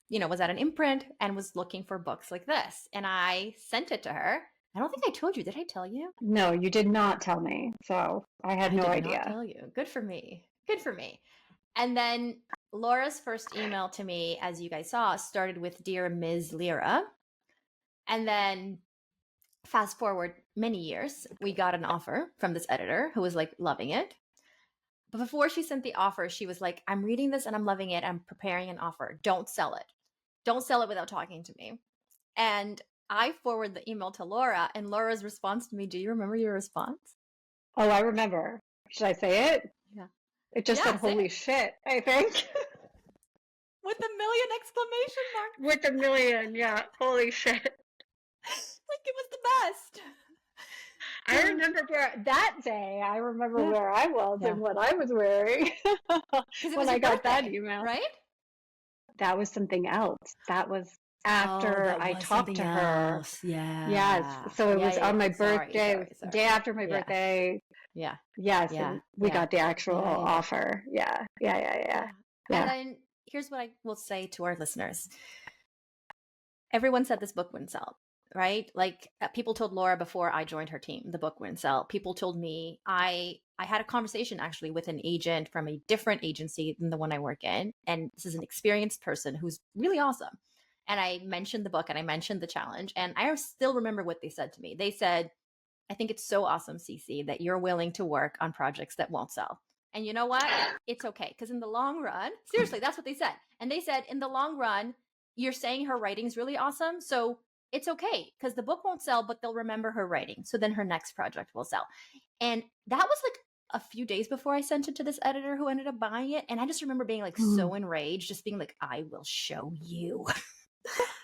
you know, was at an imprint and was looking for books like this. And I sent it to her. I don't think I told you. Did I tell you? No, you did not tell me. So I had no idea. I did not tell you. Good for me. Good for me. And then Laura's first email to me, as you guys saw, started with Dear Ms. Lyra. And then fast forward many years, we got an offer from this editor who was like loving it. But before she sent the offer, she was like, I'm reading this and I'm loving it. I'm preparing an offer. Don't sell it. Don't sell it without talking to me. And I forwarded the email to Laura, and Laura's response to me, do you remember your response? Oh, I remember. Should I say it? Yeah. It just said, holy shit, I think. With a million exclamation marks. With a million, yeah. Holy shit. Like, it was the best. I remember where I was and what I was wearing when I got that email. Right? That was something else. That was after I talked to her. Yeah. Yes. So it was on my birthday, day after my birthday. Yeah. Yes. Yeah. We got the actual offer. Yeah. And then here's what I will say to our listeners. Everyone said this book wouldn't sell, right? Like people told Laura before I joined her team, the book wouldn't sell. People told me, I had a conversation actually with an agent from a different agency than the one I work in. And this is an experienced person who's really awesome. And I mentioned the book and I mentioned the challenge. And I still remember what they said to me. They said, I think it's so awesome, Cece, that you're willing to work on projects that won't sell. And you know what? It's okay. Because in the long run, seriously, that's what they said. And they said, in the long run, you're saying her writing's really awesome. So it's okay because the book won't sell, but they'll remember her writing. So then her next project will sell. And that was like a few days before I sent it to this editor who ended up buying it. And I just remember being like so enraged, just being like, I will show you.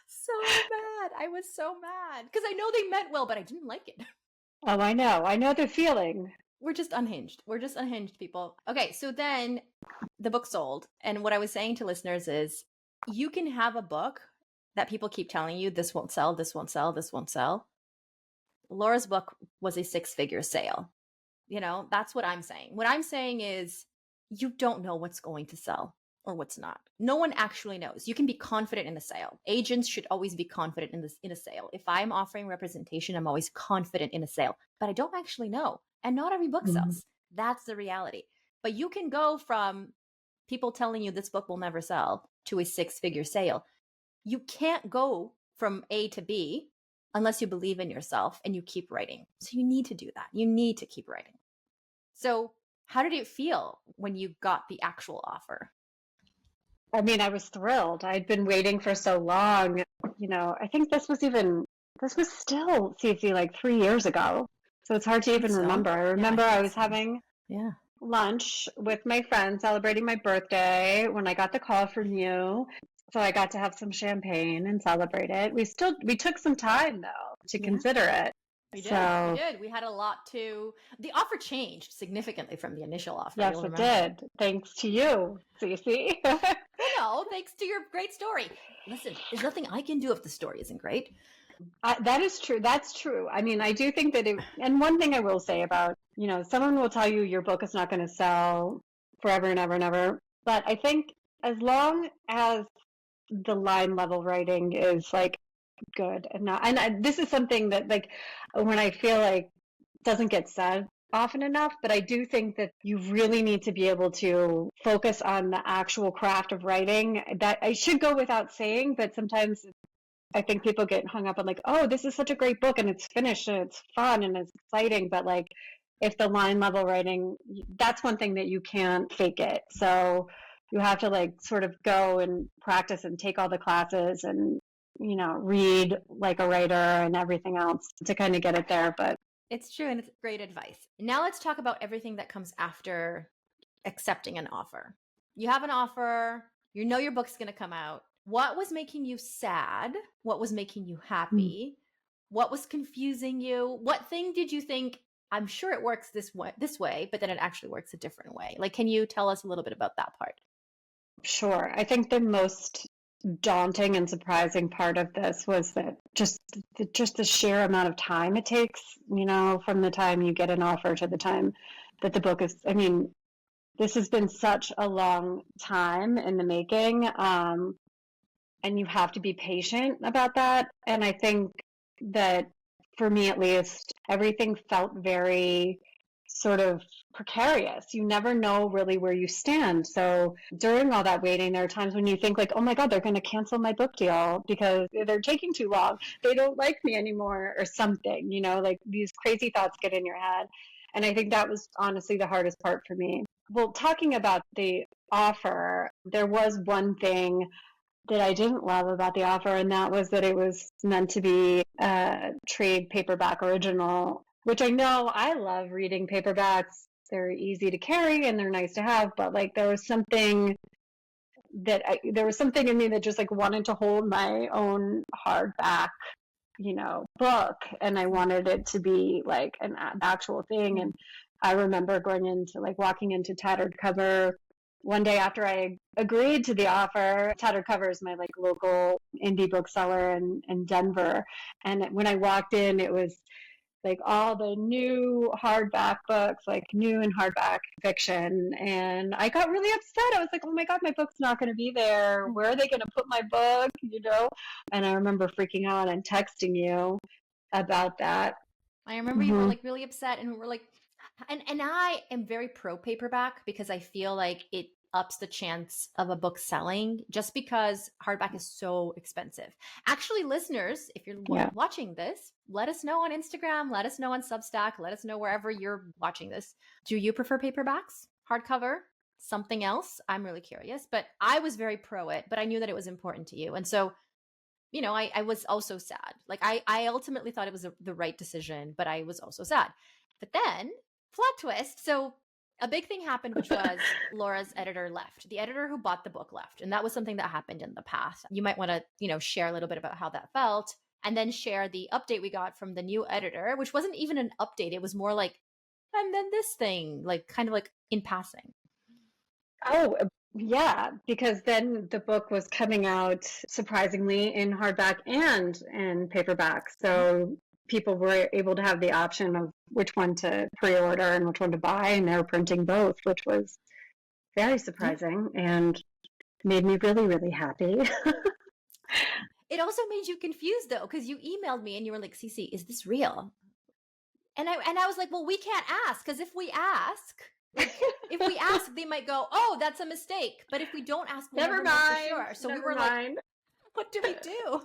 So mad. I was so mad because I know they meant well, but I didn't like it. Oh, I know. I know the feeling. We're just unhinged. We're just unhinged people. Okay. So then the book sold. And what I was saying to listeners is you can have a book that people keep telling you, this won't sell, this won't sell, this won't sell. Laura's book was a 6-figure sale. You know, that's what I'm saying. What I'm saying is you don't know what's going to sell or what's not. No one actually knows. You can be confident in a sale. Agents should always be confident in a sale. If I'm offering representation, I'm always confident in a sale, but I don't actually know. And not every book sells. That's the reality. But you can go from people telling you this book will never sell to a 6-figure sale. You can't go from A to B unless you believe in yourself and you keep writing. So you need to do that. You need to keep writing. So how did it feel when you got the actual offer? I mean, I was thrilled. I'd been waiting for so long. You know, I think this was still, Cece, like 3 years ago. So it's hard to even remember. I remember I was having lunch with my friend celebrating my birthday when I got the call from you. So I got to have some champagne and celebrate it. We took some time though to consider it. We did. We had a lot the offer changed significantly from the initial offer. Yes, it did. Thanks to you, Cece. No, thanks to your great story. Listen, there's nothing I can do if the story isn't great. That is true. That's true. I mean, I do think that and one thing I will say about, you know, someone will tell you your book is not going to sell forever and ever and ever. But I think as long as the line level writing is like good and not, and this is something that like when I feel like doesn't get said often enough, but I do think that you really need to be able to focus on the actual craft of writing. That I should go without saying, but sometimes I think people get hung up on like, oh, this is such a great book and it's finished and it's fun and it's exciting. But like, if the line level writing, that's one thing that you can't fake it. So you have to like sort of go and practice and take all the classes and, you know, read like a writer and everything else to kind of get it there. But it's true. And it's great advice. Now let's talk about everything that comes after accepting an offer. You have an offer, you know, your book's going to come out. What was making you sad? What was making you happy? What was confusing you? What thing did you think, I'm sure it works this way, but then it actually works a different way? Like, can you tell us a little bit about that part? Sure. I think the most daunting and surprising part of this was that just the sheer amount of time it takes, you know, from the time you get an offer to the time that the book is, I mean, this has been such a long time in the making. And you have to be patient about that. And I think that for me, at least, everything felt very sort of precarious. You never know really where you stand. So during all that waiting, there are times when you think like, oh my God, they're going to cancel my book deal because they're taking too long. They don't like me anymore or something, you know, like these crazy thoughts get in your head. And I think that was honestly the hardest part for me. Well, talking about the offer, there was one thing that I didn't love about the offer, and that was that it was meant to be a trade paperback original, which I know I love reading paperbacks. They're easy to carry and they're nice to have, but like there was something in me that just like wanted to hold my own hardback book, and I wanted it to be like an actual thing. And I remember walking into Tattered Cover one day after I agreed to the offer. Tattered Cover is my like local indie bookseller in Denver. And when I walked in, it was like all the new hardback books, like new and hardback fiction. And I got really upset. I was like, oh my God, my book's not going to be there. Where are they going to put my book? And I remember freaking out and texting you about that. I remember you were like really upset, and we were like, and I am very pro paperback because I feel like it ups the chance of a book selling just because hardback is so expensive. Actually, listeners, if you're watching this, let us know on Instagram, let us know on Substack, let us know wherever you're watching this. Do you prefer paperbacks, hardcover, something else? I'm really curious, but I was very pro it, but I knew that it was important to you. And so, I was also sad. Like I ultimately thought it was the right decision, but I was also sad. But then plot twist. So a big thing happened, which was Laura's editor left. The editor who bought the book left. And that was something that happened in the past. You might want to, share a little bit about how that felt, and then share the update we got from the new editor, which wasn't even an update. It was more like, and then this thing, like kind of like in passing. Oh, yeah, because then the book was coming out surprisingly in hardback and in paperback. So people were able to have the option of which one to pre-order and which one to buy, and they were printing both, which was very surprising and made me really, really happy. It also made you confused though, because you emailed me and you were like, Cece, is this real? And I was like, well, we can't ask, because if we ask, they might go, oh, that's a mistake. But if we don't ask, we'll never know for sure. So we were like, what do we do?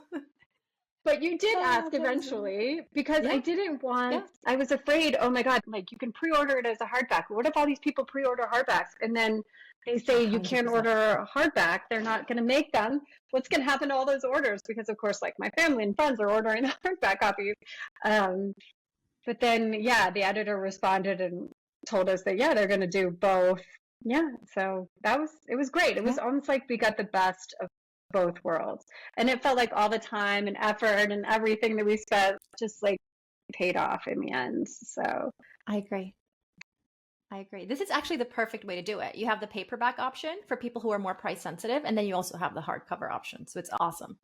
But you did ask eventually, because I didn't want, I was afraid, oh my God, like you can pre-order it as a hardback. What if all these people pre-order hardbacks and then they say 100%. You can't order a hardback, they're not going to make them. What's going to happen to all those orders? Because of course, like my family and friends are ordering the hardback copies. But then, the editor responded and told us that, they're going to do both. Yeah. So it was great. It was almost like we got the best of both worlds. And it felt like all the time and effort and everything that we spent just like paid off in the end. So I agree. This is actually the perfect way to do it. You have the paperback option for people who are more price sensitive, and then you also have the hardcover option. So it's awesome.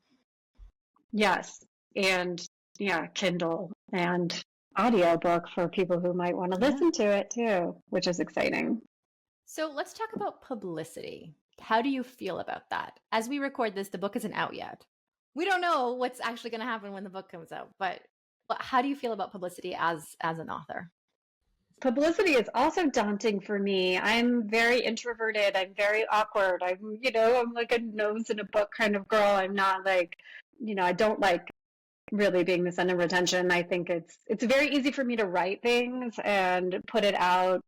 Yes. And Kindle and audiobook for people who might want to listen to it too, which is exciting. So let's talk about publicity. How do you feel about that? As we record this, the book isn't out yet. We don't know what's actually going to happen when the book comes out, but how do you feel about publicity as an author? Publicity is also daunting for me. I'm very introverted. I'm very awkward. I'm like a nose in a book kind of girl. I'm not like, I don't like really being the center of attention. I think it's very easy for me to write things and put it out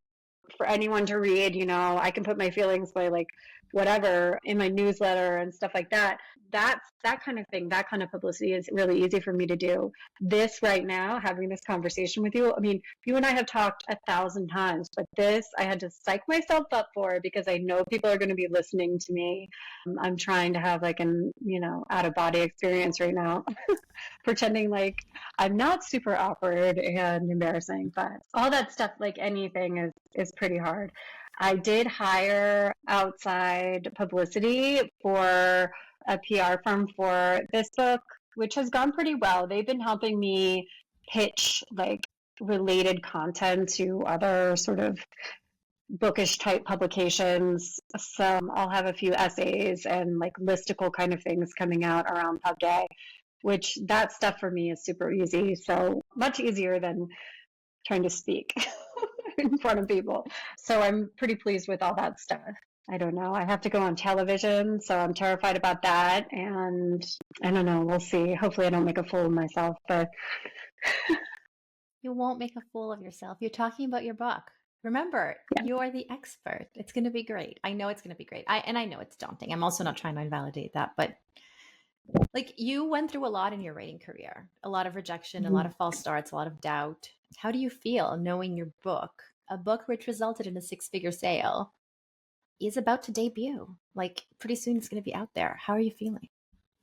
for anyone to read. I can put my feelings by like whatever in my newsletter and stuff like that. That kind of thing, that kind of publicity is really easy for me to do. This right now, having this conversation with you, I mean, you and I have talked 1,000 times, but this I had to psych myself up for because I know people are going to be listening to me. I'm trying to have like an out of body experience right now, pretending like I'm not super awkward and embarrassing, but all that stuff, like anything, is pretty hard. I did hire outside publicity for a PR firm for this book, which has gone pretty well. They've been helping me pitch like related content to other sort of bookish type publications. So I'll have a few essays and like listicle kind of things coming out around Pub Day, which that stuff for me is super easy. So much easier than trying to speak in front of people. So I'm pretty pleased with all that stuff. I don't know. I have to go on television, so I'm terrified about that. And I don't know. We'll see. Hopefully I don't make a fool of myself, but you won't make a fool of yourself. You're talking about your book. Remember, you're the expert. It's going to be great. I know it's going to be great. I know it's daunting. I'm also not trying to invalidate that, but like you went through a lot in your writing career, a lot of rejection, a lot of false starts, a lot of doubt. How do you feel knowing your book, a book which resulted in a 6-figure sale, is about to debut? Like pretty soon it's going to be out there. How are you feeling?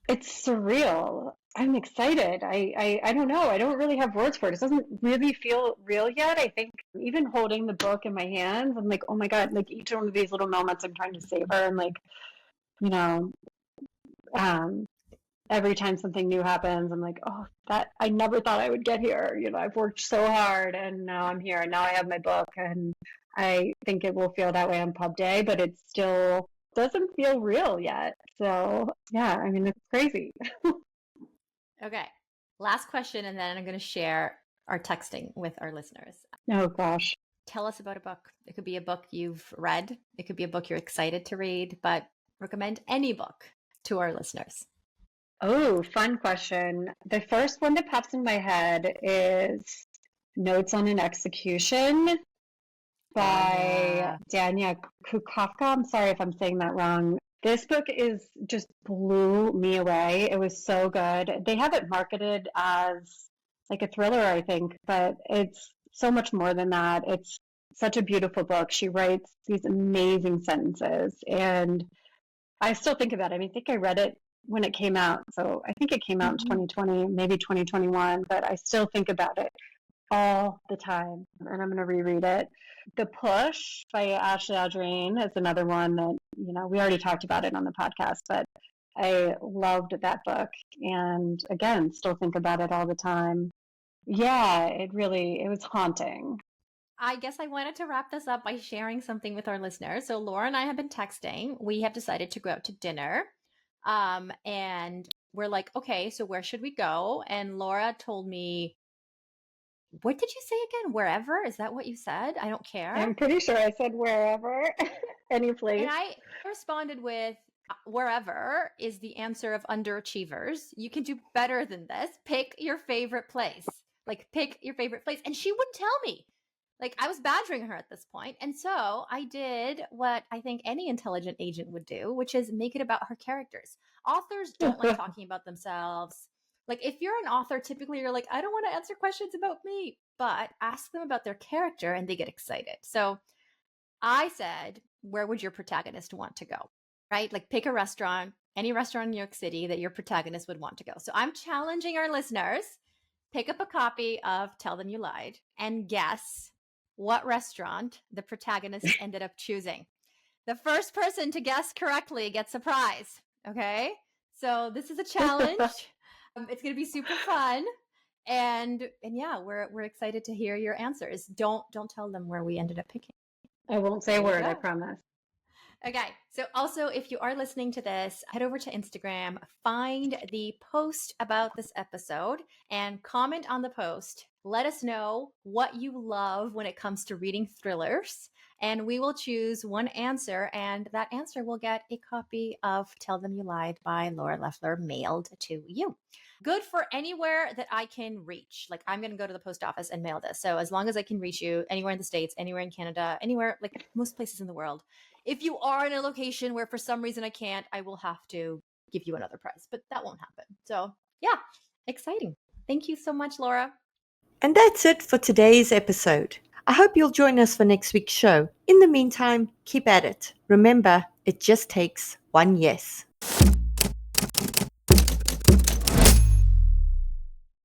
It's surreal. I'm excited. I don't know. I don't really have words for it. It doesn't really feel real yet. I think even holding the book in my hands, I'm like, oh my God, like each one of these little moments I'm trying to savor and like, you know, um, every time something new happens, I'm like, oh, that I never thought I would get here. I've worked so hard and now I'm here and now I have my book and I think it will feel that way on pub day, but it still doesn't feel real yet. So yeah, I mean, it's crazy. Okay. Last question, and then I'm going to share our texting with our listeners. Oh gosh. Tell us about a book. It could be a book you've read. It could be a book you're excited to read, but recommend any book to our listeners. Oh, fun question. The first one that pops in my head is Notes on an Execution by Dania Kukafka. I'm sorry if I'm saying that wrong. This book just blew me away. It was so good. They have it marketed as like a thriller, I think, but it's so much more than that. It's such a beautiful book. She writes these amazing sentences, and I still think about it. I mean, I think I read it when it came out. So I think it came out in 2020, maybe 2021, but I still think about it all the time, and I'm going to reread it. The Push by Ashley Aldrain is another one that, we already talked about it on the podcast, but I loved that book. And again, still think about it all the time. Yeah, it was haunting. I guess I wanted to wrap this up by sharing something with our listeners. So Laura and I have been texting. We have decided to go out to dinner. And we're like, okay, so where should we go? And Laura told me, what did you say again? Wherever? Is that what you said? I don't care. I'm pretty sure I said wherever, any place. And I responded with, wherever is the answer of underachievers. You can do better than this. Pick your favorite place. Pick your favorite place. And she wouldn't tell me. I was badgering her at this point. And so I did what I think any intelligent agent would do, which is make it about her characters. Authors don't like talking about themselves. If you're an author, typically you're like, I don't want to answer questions about me, but ask them about their character and they get excited. So I said, where would your protagonist want to go? Right? Pick a restaurant, any restaurant in New York City that your protagonist would want to go. So I'm challenging our listeners, pick up a copy of Tell Them You Lied and guess what restaurant the protagonist ended up choosing. The first person to guess correctly gets a prize. Okay? So this is a challenge. It's going to be super fun. And yeah, we're excited to hear your answers. Don't tell them where we ended up picking. I won't say a word, I promise. Okay. So also, if you are listening to this, head over to Instagram, find the post about this episode and comment on the post. Let us know what you love when it comes to reading thrillers, and we will choose one answer, and that answer will get a copy of Tell Them You Lied by Laura Loeffler mailed to you. Good for anywhere that I can reach. I'm going to go to the post office and mail this. So as long as I can reach you anywhere in the States, anywhere in Canada, anywhere, most places in the world. If you are in a location where for some reason I can't, I will have to give you another prize, but that won't happen. So yeah, exciting. Thank you so much, Laura. And that's it for today's episode. I hope you'll join us for next week's show. In the meantime, keep at it. Remember, it just takes one yes.